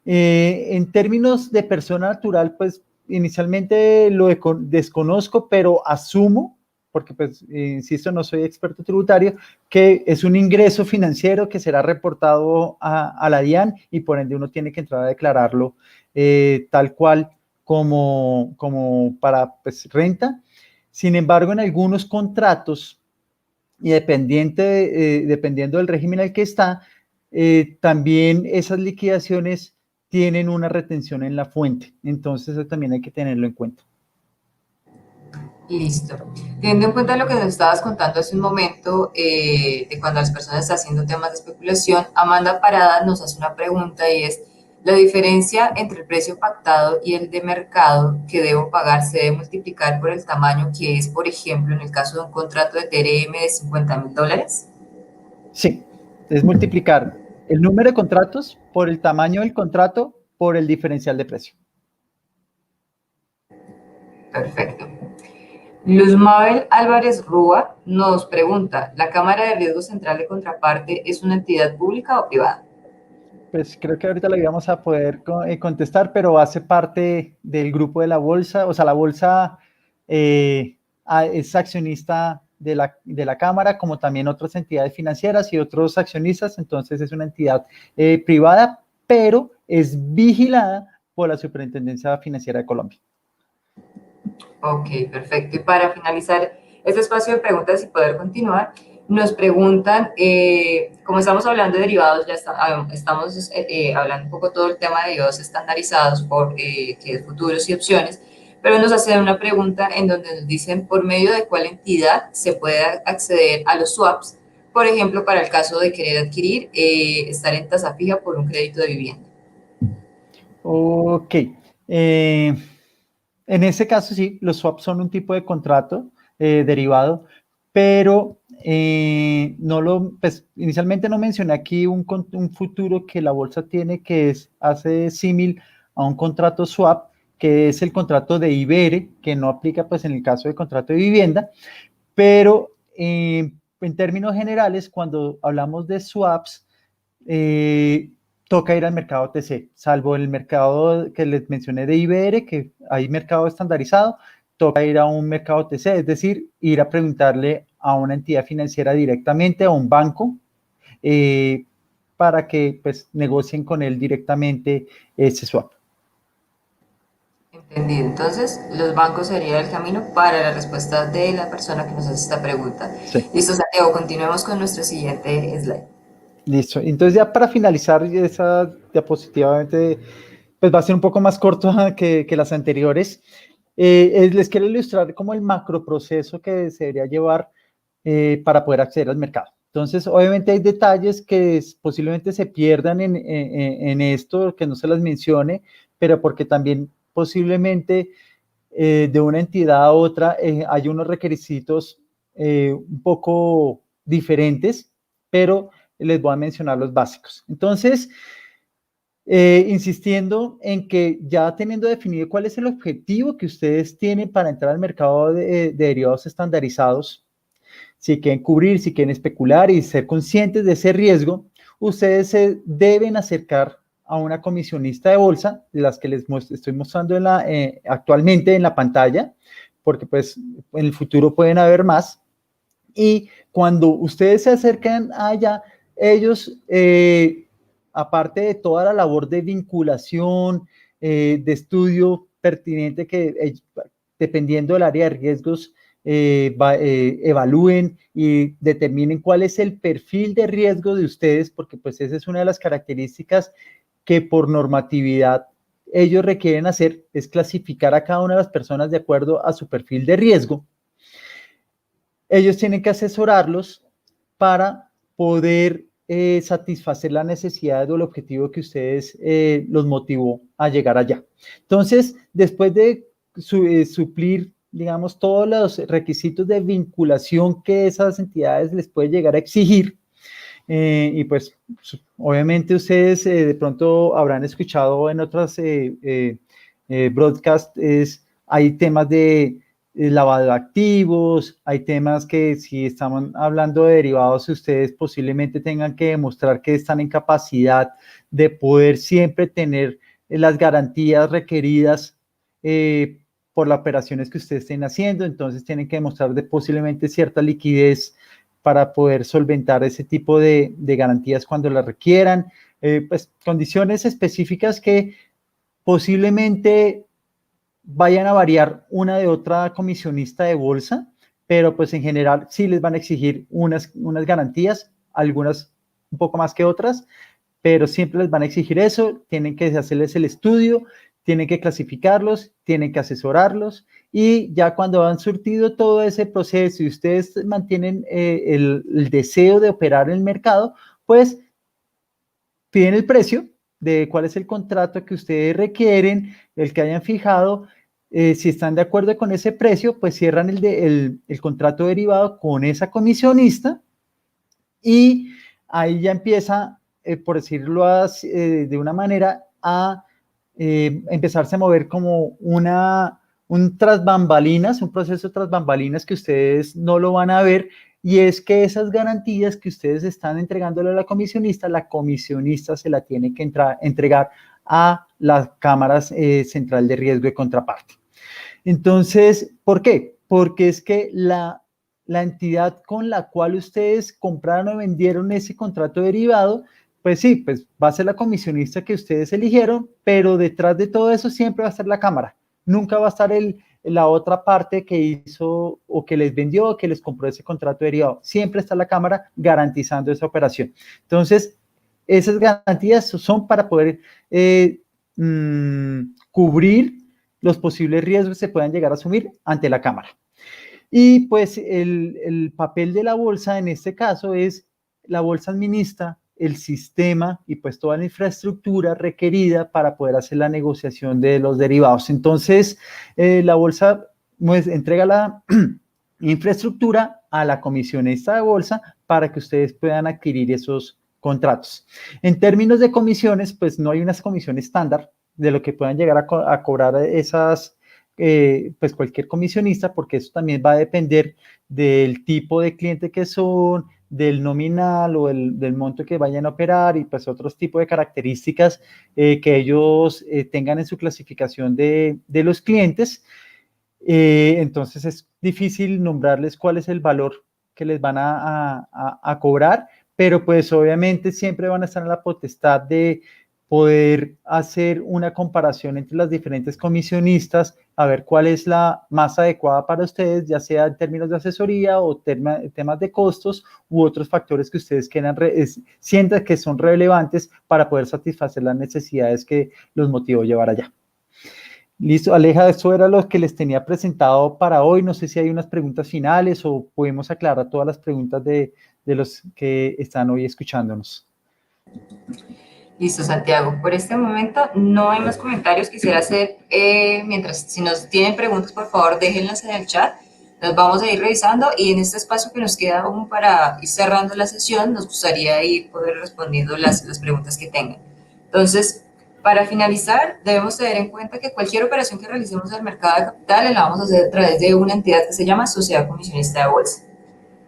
En términos de persona natural, pues inicialmente lo desconozco, pero asumo, porque pues insisto, no soy experto tributario, que es un ingreso financiero que será reportado a la DIAN y por ende uno tiene que entrar a declararlo tal cual como para pues, renta. Sin embargo, en algunos contratos y dependiendo del régimen al que está, también esas liquidaciones tienen una retención en la fuente. Entonces, eso también hay que tenerlo en cuenta. Listo. Teniendo en cuenta lo que nos estabas contando hace un momento, de cuando las personas están haciendo temas de especulación, Amanda Parada nos hace una pregunta y es, ¿la diferencia entre el precio pactado y el de mercado que debo pagar se debe multiplicar por el tamaño que es, por ejemplo, en el caso de un contrato de TRM de $50,000? Sí, es multiplicar el número de contratos por el tamaño del contrato por el diferencial de precio. Perfecto. Luz Mabel Álvarez Rúa nos pregunta, ¿la Cámara de Riesgo Central de Contraparte es una entidad pública o privada? Pues creo que ahorita le íbamos a poder contestar, pero hace parte del grupo de la bolsa, o sea, la bolsa es accionista de la Cámara, como también otras entidades financieras y otros accionistas, entonces es una entidad privada, pero es vigilada por la Superintendencia Financiera de Colombia. Ok, perfecto. Y para finalizar este espacio de preguntas y poder continuar, nos preguntan, como estamos hablando de derivados, estamos hablando un poco todo el tema de derivados estandarizados por que es futuros y opciones, pero nos hacen una pregunta en donde nos dicen por medio de cuál entidad se puede acceder a los swaps, por ejemplo, para el caso de querer adquirir, estar en tasa fija por un crédito de vivienda. Ok. En ese caso, sí, los swaps son un tipo de contrato derivado, pero pues, inicialmente no mencioné aquí un futuro que la bolsa tiene que hace símil a un contrato swap, que es el contrato de IBERE, que no aplica pues en el caso del contrato de vivienda, pero en términos generales, cuando hablamos de swaps, toca ir al mercado OTC, salvo el mercado que les mencioné de IBR, que hay mercado estandarizado, toca ir a un mercado OTC, es decir, ir a preguntarle a una entidad financiera directamente, a un banco, para que pues negocien con él directamente ese swap. Entendido. Entonces, los bancos sería el camino para la respuesta de la persona que nos hace esta pregunta. Sí. Listo, Santiago, continuemos con nuestro siguiente slide. Listo. Entonces ya para finalizar esa diapositiva, obviamente, pues va a ser un poco más corto que las anteriores. Les quiero ilustrar como el macroproceso que se debería llevar para poder acceder al mercado. Entonces, obviamente hay detalles que posiblemente se pierdan en esto, que no se las mencione, pero porque también posiblemente de una entidad a otra hay unos requisitos un poco diferentes, pero les voy a mencionar los básicos. Entonces, insistiendo en que ya teniendo definido cuál es el objetivo que ustedes tienen para entrar al mercado de derivados estandarizados, si quieren cubrir, si quieren especular y ser conscientes de ese riesgo, ustedes se deben acercar a una comisionista de bolsa, de las que les estoy mostrando actualmente en la pantalla, porque pues en el futuro pueden haber más. Y cuando ustedes se acercan allá, ellos, aparte de toda la labor de vinculación, de estudio pertinente que dependiendo del área de riesgos, evalúen y determinen cuál es el perfil de riesgo de ustedes, porque pues esa es una de las características que por normatividad ellos requieren hacer, es clasificar a cada una de las personas de acuerdo a su perfil de riesgo. Ellos tienen que asesorarlos para poder satisfacer las necesidades o el objetivo que ustedes los motivó a llegar allá. Entonces, después de suplir, digamos, todos los requisitos de vinculación que esas entidades les pueden llegar a exigir, y pues obviamente ustedes de pronto habrán escuchado en otras broadcasts, hay temas de lavado de activos, hay temas que si estamos hablando de derivados, ustedes posiblemente tengan que demostrar que están en capacidad de poder siempre tener las garantías requeridas por las operaciones que ustedes estén haciendo, entonces tienen que demostrar de posiblemente cierta liquidez para poder solventar ese tipo de garantías cuando las requieran, pues condiciones específicas que posiblemente vayan a variar una de otra comisionista de bolsa, pero pues en general sí les van a exigir unas garantías, algunas un poco más que otras, pero siempre les van a exigir eso, tienen que hacerles el estudio, tienen que clasificarlos, tienen que asesorarlos, y ya cuando han surtido todo ese proceso y ustedes mantienen el deseo de operar en el mercado, pues piden el precio de cuál es el contrato que ustedes requieren, el que hayan fijado. Si están de acuerdo con ese precio, pues cierran el contrato derivado con esa comisionista y ahí ya empieza, por decirlo así, de una manera, a empezarse a mover como un tras bambalinas, un proceso tras bambalinas que ustedes no lo van a ver, y es que esas garantías que ustedes están entregándole a la comisionista se la tiene que entregar a las cámaras central de riesgo de contraparte. Entonces, ¿por qué? Porque es que la entidad con la cual ustedes compraron o vendieron ese contrato derivado, pues sí, pues va a ser la comisionista que ustedes eligieron, pero detrás de todo eso siempre va a estar la cámara. Nunca va a estar la otra parte que hizo o que les vendió o que les compró ese contrato derivado. Siempre está la cámara garantizando esa operación. Entonces, esas garantías son para poder cubrir los posibles riesgos que se puedan llegar a asumir ante la cámara. Y pues el papel de la bolsa en este caso es, la bolsa administra el sistema y pues toda la infraestructura requerida para poder hacer la negociación de los derivados. Entonces, la bolsa pues, entrega la infraestructura a la comisionista de bolsa para que ustedes puedan adquirir esos contratos. En términos de comisiones, pues no hay unas comisiones estándar de lo que puedan llegar a cobrar esas, pues cualquier comisionista, porque eso también va a depender del tipo de cliente que son, del nominal o del monto que vayan a operar y pues otros tipos de características que ellos tengan en su clasificación de los clientes. Entonces es difícil nombrarles cuál es el valor que les van a cobrar, pero pues obviamente siempre van a estar en la potestad de poder hacer una comparación entre las diferentes comisionistas, a ver cuál es la más adecuada para ustedes, ya sea en términos de asesoría o temas de costos u otros factores que ustedes quieran sientan que son relevantes para poder satisfacer las necesidades que los motivó llevar allá. Listo, Aleja, eso era lo que les tenía presentado para hoy. No sé si hay unas preguntas finales o podemos aclarar todas las preguntas de los que están hoy escuchándonos. Listo, Santiago. Por este momento no hay más comentarios. Quisiera hacer, si nos tienen preguntas, por favor, déjenlas en el chat. Las vamos a ir revisando y en este espacio que nos queda aún para ir cerrando la sesión, nos gustaría ir poder respondiendo las preguntas que tengan. Entonces, para finalizar, debemos tener en cuenta que cualquier operación que realicemos en el mercado de capitales la vamos a hacer a través de una entidad que se llama Sociedad Comisionista de Bolsa.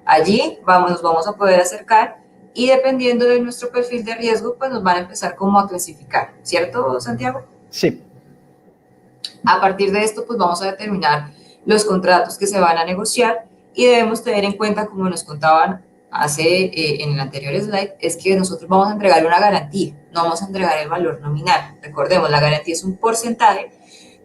Allí nos vamos a poder acercar y dependiendo de nuestro perfil de riesgo, pues nos van a empezar como a clasificar, ¿cierto, Santiago? Sí. A partir de esto, pues vamos a determinar los contratos que se van a negociar y debemos tener en cuenta, como nos contaban en el anterior slide, es que nosotros vamos a entregar una garantía, no vamos a entregar el valor nominal. Recordemos, la garantía es un porcentaje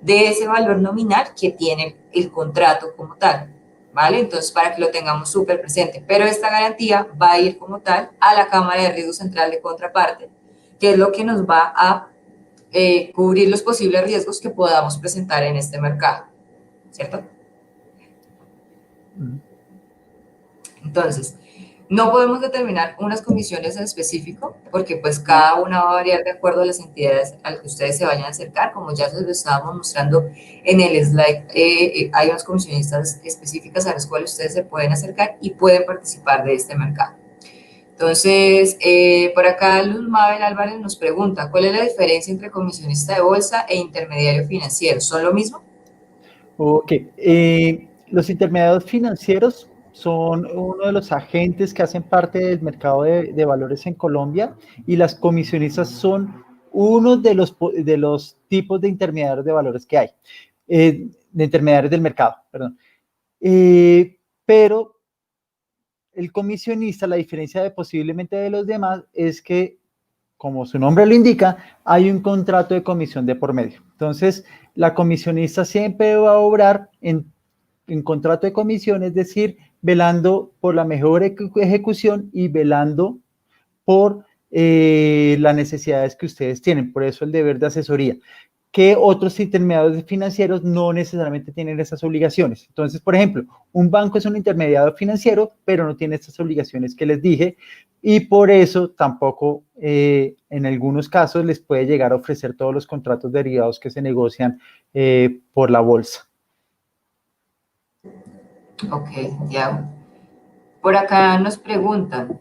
de ese valor nominal que tiene el contrato como tal. ¿Vale? Entonces, para que lo tengamos súper presente. Pero esta garantía va a ir como tal a la Cámara de Riesgo Central de Contraparte, que es lo que nos va a cubrir los posibles riesgos que podamos presentar en este mercado, ¿cierto? Entonces, no podemos determinar unas comisiones en específico porque pues cada una va a variar de acuerdo a las entidades a las que ustedes se vayan a acercar. Como ya se lo estábamos mostrando en el slide, hay unas comisionistas específicas a las cuales ustedes se pueden acercar y pueden participar de este mercado. Entonces, por acá Luz Mabel Álvarez nos pregunta, ¿cuál es la diferencia entre comisionista de bolsa e intermediario financiero? ¿Son lo mismo? Ok, los intermediarios financieros son uno de los agentes que hacen parte del mercado de valores en Colombia y las comisionistas son uno de los tipos de intermediarios de valores que hay, de intermediarios del mercado, perdón. Pero el comisionista, la diferencia de posiblemente de los demás es que, como su nombre lo indica, hay un contrato de comisión de por medio. Entonces, la comisionista siempre va a obrar en contrato de comisión, es decir, velando por la mejor ejecución y velando por las necesidades que ustedes tienen. Por eso el deber de asesoría, que otros intermediarios financieros no necesariamente tienen esas obligaciones. Entonces, por ejemplo, un banco es un intermediario financiero, pero no tiene estas obligaciones que les dije, y por eso tampoco en algunos casos les puede llegar a ofrecer todos los contratos derivados que se negocian por la bolsa. Ok, ya. Por acá nos preguntan,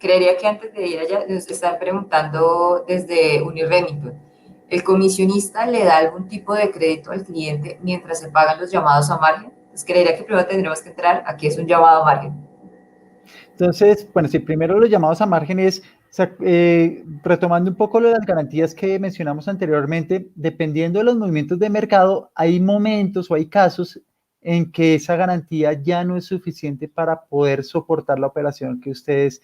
creería que antes de ir allá nos están preguntando desde Uniremito, ¿el comisionista le da algún tipo de crédito al cliente mientras se pagan los llamados a margen? Pues creería que primero tendremos que entrar a qué es un llamado a margen. Entonces, bueno, si primero los llamados a margen es, retomando un poco lo de las garantías que mencionamos anteriormente, dependiendo de los movimientos de mercado, hay momentos o hay casos en que esa garantía ya no es suficiente para poder soportar la operación que ustedes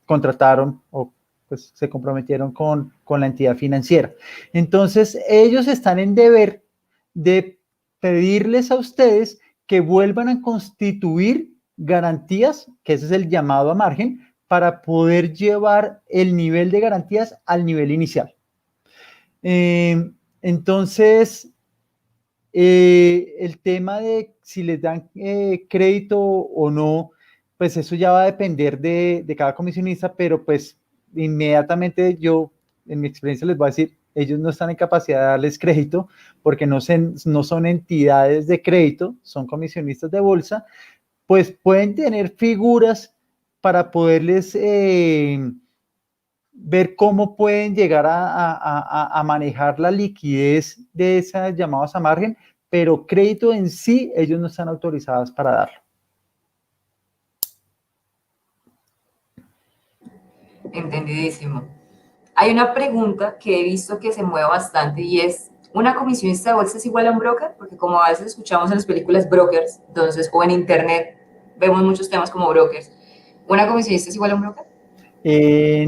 contrataron o pues, se comprometieron con la entidad financiera. Entonces, ellos están en deber de pedirles a ustedes que vuelvan a constituir garantías, que ese es el llamado a margen, para poder llevar el nivel de garantías al nivel inicial. Entonces, el tema de si les dan crédito o no, pues eso ya va a depender de cada comisionista, pero pues inmediatamente yo, en mi experiencia, les voy a decir, ellos no están en capacidad de darles crédito porque no son entidades de crédito, son comisionistas de bolsa, pues pueden tener figuras para poderles ver cómo pueden llegar a manejar la liquidez de esas llamadas a margen, pero crédito en sí, ellos no están autorizados para darlo. Entendidísimo. Hay una pregunta que he visto que se mueve bastante y es, ¿una comisionista de bolsa es igual a un broker? Porque como a veces escuchamos en las películas brokers, entonces, o en internet, vemos muchos temas como brokers. ¿Una comisionista es igual a un broker?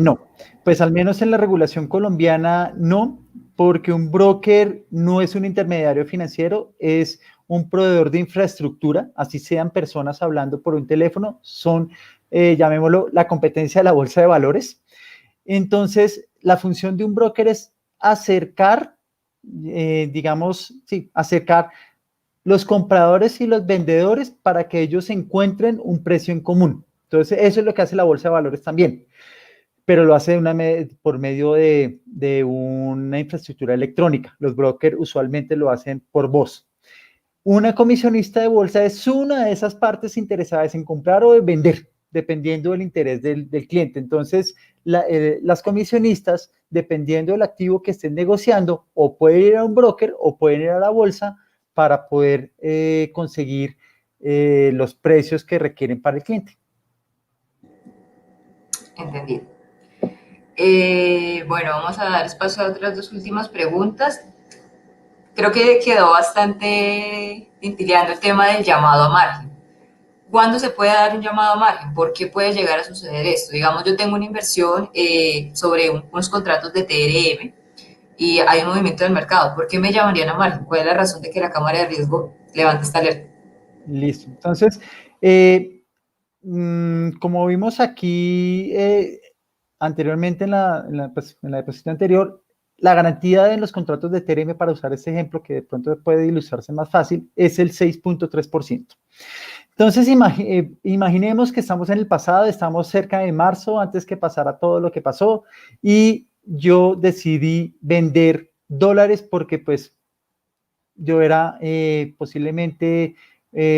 No, pues al menos en la regulación colombiana no, porque un broker no es un intermediario financiero, es un proveedor de infraestructura, así sean personas hablando por un teléfono, son, llamémoslo, la competencia de la bolsa de valores. Entonces, la función de un broker es acercar, digamos, sí, acercar los compradores y los vendedores para que ellos encuentren un precio en común. Entonces, eso es lo que hace la bolsa de valores también, pero lo hace por medio de una infraestructura electrónica. Los brokers usualmente lo hacen por voz. Una comisionista de bolsa es una de esas partes interesadas en comprar o en vender, dependiendo del interés del cliente. Entonces, las comisionistas, dependiendo del activo que estén negociando, o pueden ir a un broker o pueden ir a la bolsa para poder conseguir los precios que requieren para el cliente. Entendido. Bueno, vamos a dar espacio a otras dos últimas preguntas. Creo que quedó bastante tintileando el tema del llamado a margen. ¿Cuándo se puede dar un llamado a margen? ¿Por qué puede llegar a suceder esto? Digamos, yo tengo una inversión sobre unos contratos de TRM y hay un movimiento del mercado. ¿Por qué me llamarían a margen? ¿Cuál es la razón de que la cámara de riesgo levante esta alerta? Listo. Entonces, como vimos aquí anteriormente en la diapositiva anterior, la garantía de los contratos de TRM, para usar este ejemplo que de pronto puede ilustrarse más fácil, es el 6.3%. Entonces, imaginemos que estamos en el pasado, estamos cerca de marzo, antes que pasara todo lo que pasó, y yo decidí vender dólares porque pues yo era posiblemente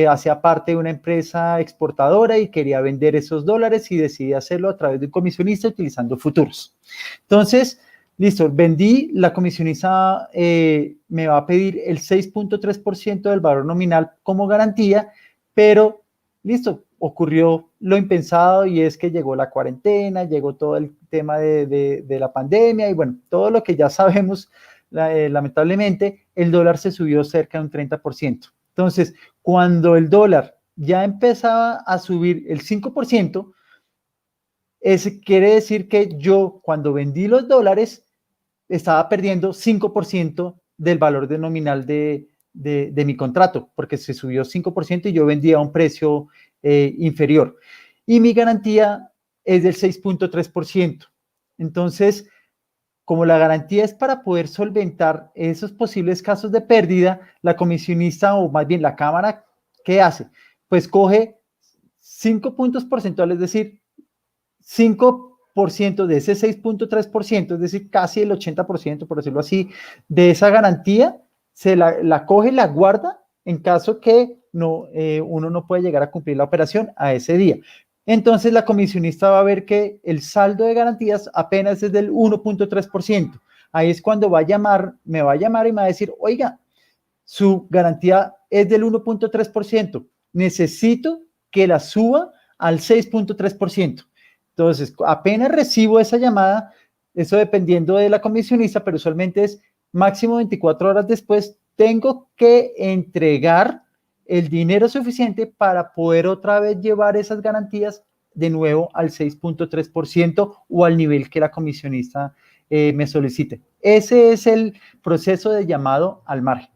hacía parte de una empresa exportadora y quería vender esos dólares y decidí hacerlo a través de un comisionista utilizando futuros. Entonces, listo, vendí, la comisionista me va a pedir el 6.3% del valor nominal como garantía, pero listo, ocurrió lo impensado y es que llegó la cuarentena, llegó todo el tema de la pandemia y bueno, todo lo que ya sabemos, lamentablemente, el dólar se subió cerca de un 30%. Entonces, cuando el dólar ya empezaba a subir el 5%, eso quiere decir que yo, cuando vendí los dólares, estaba perdiendo 5% del valor de nominal de mi contrato, porque se subió 5% y yo vendía a un precio inferior. Y mi garantía es del 6.3%. Entonces, como la garantía es para poder solventar esos posibles casos de pérdida, la comisionista o más bien la cámara, ¿qué hace? Pues coge 5 puntos porcentuales, es decir, 5% de ese 6.3%, es decir, casi el 80%, por decirlo así, de esa garantía, se la coge, la guarda en caso que no, uno no puede llegar a cumplir la operación a ese día. Entonces la comisionista va a ver que el saldo de garantías apenas es del 1.3%. Ahí es cuando me va a llamar y me va a decir, oiga, su garantía es del 1.3%, necesito que la suba al 6.3%. Entonces, apenas recibo esa llamada, eso dependiendo de la comisionista, pero usualmente es máximo 24 horas después, tengo que entregar el dinero suficiente para poder otra vez llevar esas garantías de nuevo al 6.3% o al nivel que la comisionista me solicite. Ese es el proceso de llamado al margen.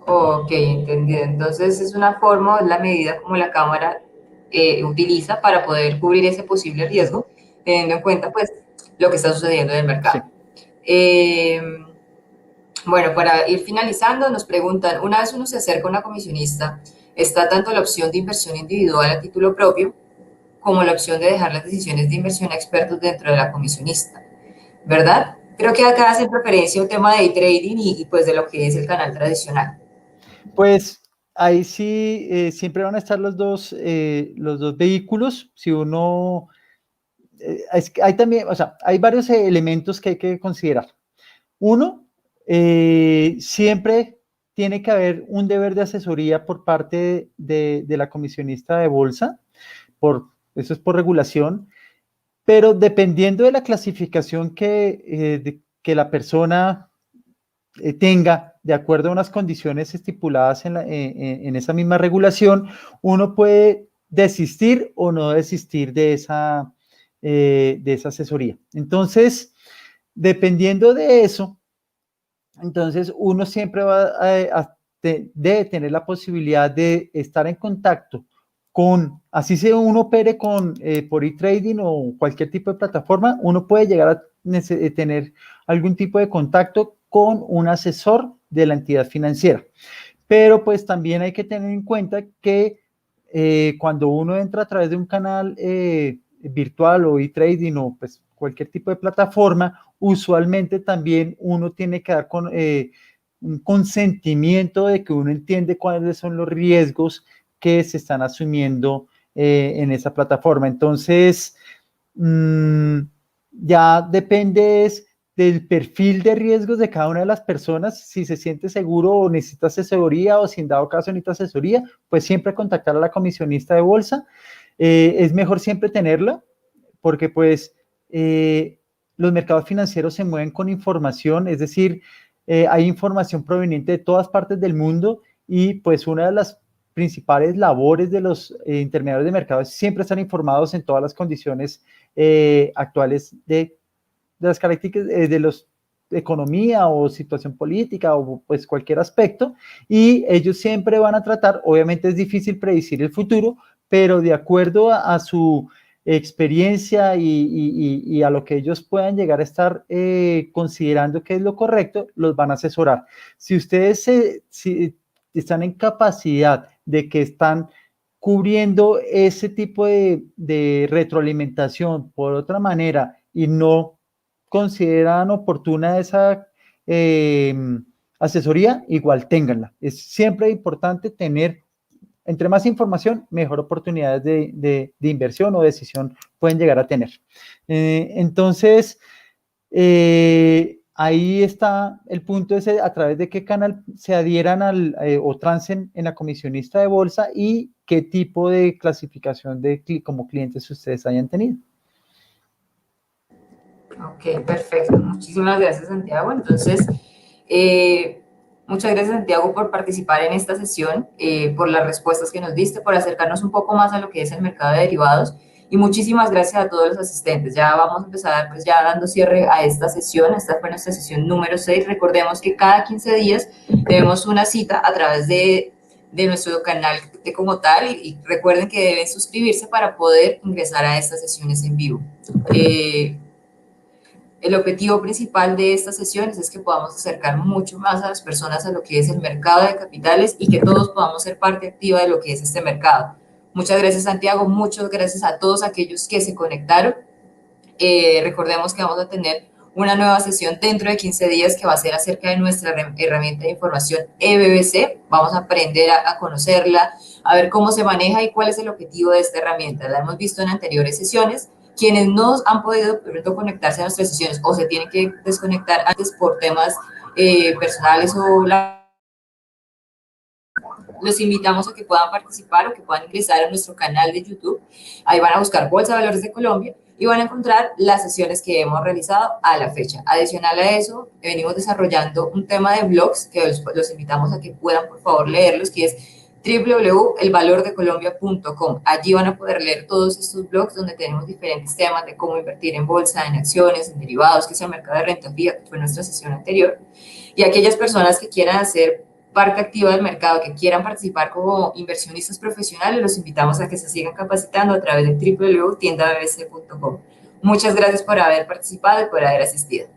Ok, entendido. Entonces es una forma, es la medida como la cámara utiliza para poder cubrir ese posible riesgo, teniendo en cuenta pues lo que está sucediendo en el Sí. mercado. Bueno, para ir finalizando, nos preguntan, una vez uno se acerca a una comisionista, está tanto la opción de inversión individual a título propio como la opción de dejar las decisiones de inversión a expertos dentro de la comisionista, ¿verdad? Creo que acá hacen preferencia un tema de day trading y pues de lo que es el canal tradicional. Pues ahí sí, siempre van a estar los dos vehículos. Si uno, hay también, o sea, hay varios elementos que hay que considerar. Uno, siempre tiene que haber un deber de asesoría por parte de la comisionista de bolsa, eso es por regulación, pero dependiendo de la clasificación que la persona tenga de acuerdo a unas condiciones estipuladas en esa misma regulación, uno puede desistir o no desistir de esa asesoría. Entonces, dependiendo de eso, entonces uno siempre debe tener la posibilidad de estar en contacto con, así sea uno opere por e-trading o cualquier tipo de plataforma, uno puede llegar a tener algún tipo de contacto con un asesor de la entidad financiera. Pero pues también hay que tener en cuenta que cuando uno entra a través de un canal virtual o e-trading o pues cualquier tipo de plataforma, usualmente también uno tiene que dar un consentimiento de que uno entiende cuáles son los riesgos que se están asumiendo en esa plataforma. Entonces, ya depende del perfil de riesgos de cada una de las personas, si se siente seguro o necesita asesoría o si en dado caso necesita asesoría, pues siempre contactar a la comisionista de bolsa. Es mejor siempre tenerla porque pues los mercados financieros se mueven con información, es decir, hay información proveniente de todas partes del mundo y pues una de las principales labores de los intermediarios de mercado es siempre estar informados en todas las condiciones actuales de las características de los economía o situación política o pues cualquier aspecto, y ellos siempre van a tratar, obviamente es difícil predecir el futuro, pero de acuerdo a su experiencia y a lo que ellos puedan llegar a estar considerando que es lo correcto, los van a asesorar. Si ustedes si están en capacidad de que están cubriendo ese tipo de retroalimentación por otra manera y no consideran oportuna esa asesoría, igual ténganla. Es siempre importante tener, entre más información, mejor oportunidades de inversión o decisión pueden llegar a tener. Entonces, ahí está el punto ese, a través de qué canal se adhieran o trancen en la comisionista de bolsa y qué tipo de clasificación como clientes ustedes hayan tenido. Ok, perfecto. Muchísimas gracias, Santiago. Entonces, muchas gracias, Santiago, por participar en esta sesión, por las respuestas que nos diste, por acercarnos un poco más a lo que es el mercado de derivados. Y muchísimas gracias a todos los asistentes. Ya vamos a empezar, pues ya dando cierre a esta sesión. Esta fue nuestra sesión número 6. Recordemos que cada 15 días tenemos una cita a través de nuestro canal como tal. Y recuerden que deben suscribirse para poder ingresar a estas sesiones en vivo. El objetivo principal de estas sesiones es que podamos acercar mucho más a las personas a lo que es el mercado de capitales y que todos podamos ser parte activa de lo que es este mercado. Muchas gracias, Santiago. Muchas gracias a todos aquellos que se conectaron. Recordemos que vamos a tener una nueva sesión dentro de 15 días que va a ser acerca de nuestra herramienta de información eBBC. Vamos a aprender a conocerla, a ver cómo se maneja y cuál es el objetivo de esta herramienta. La hemos visto en anteriores sesiones. Quienes no han podido conectarse a nuestras sesiones o se tienen que desconectar antes por temas personales los invitamos a que puedan participar o que puedan ingresar a nuestro canal de YouTube. Ahí van a buscar Bolsa de Valores de Colombia y van a encontrar las sesiones que hemos realizado a la fecha. Adicional a eso, venimos desarrollando un tema de blogs que los invitamos a que puedan, por favor, leerlos, que es www.elvalordecolombia.com. Allí van a poder leer todos estos blogs donde tenemos diferentes temas de cómo invertir en bolsa, en acciones, en derivados, que es el mercado de renta fija, que fue nuestra sesión anterior. Y aquellas personas que quieran hacer parte activa del mercado, que quieran participar como inversionistas profesionales, los invitamos a que se sigan capacitando a través de www.tiendabbc.com. Muchas gracias por haber participado y por haber asistido.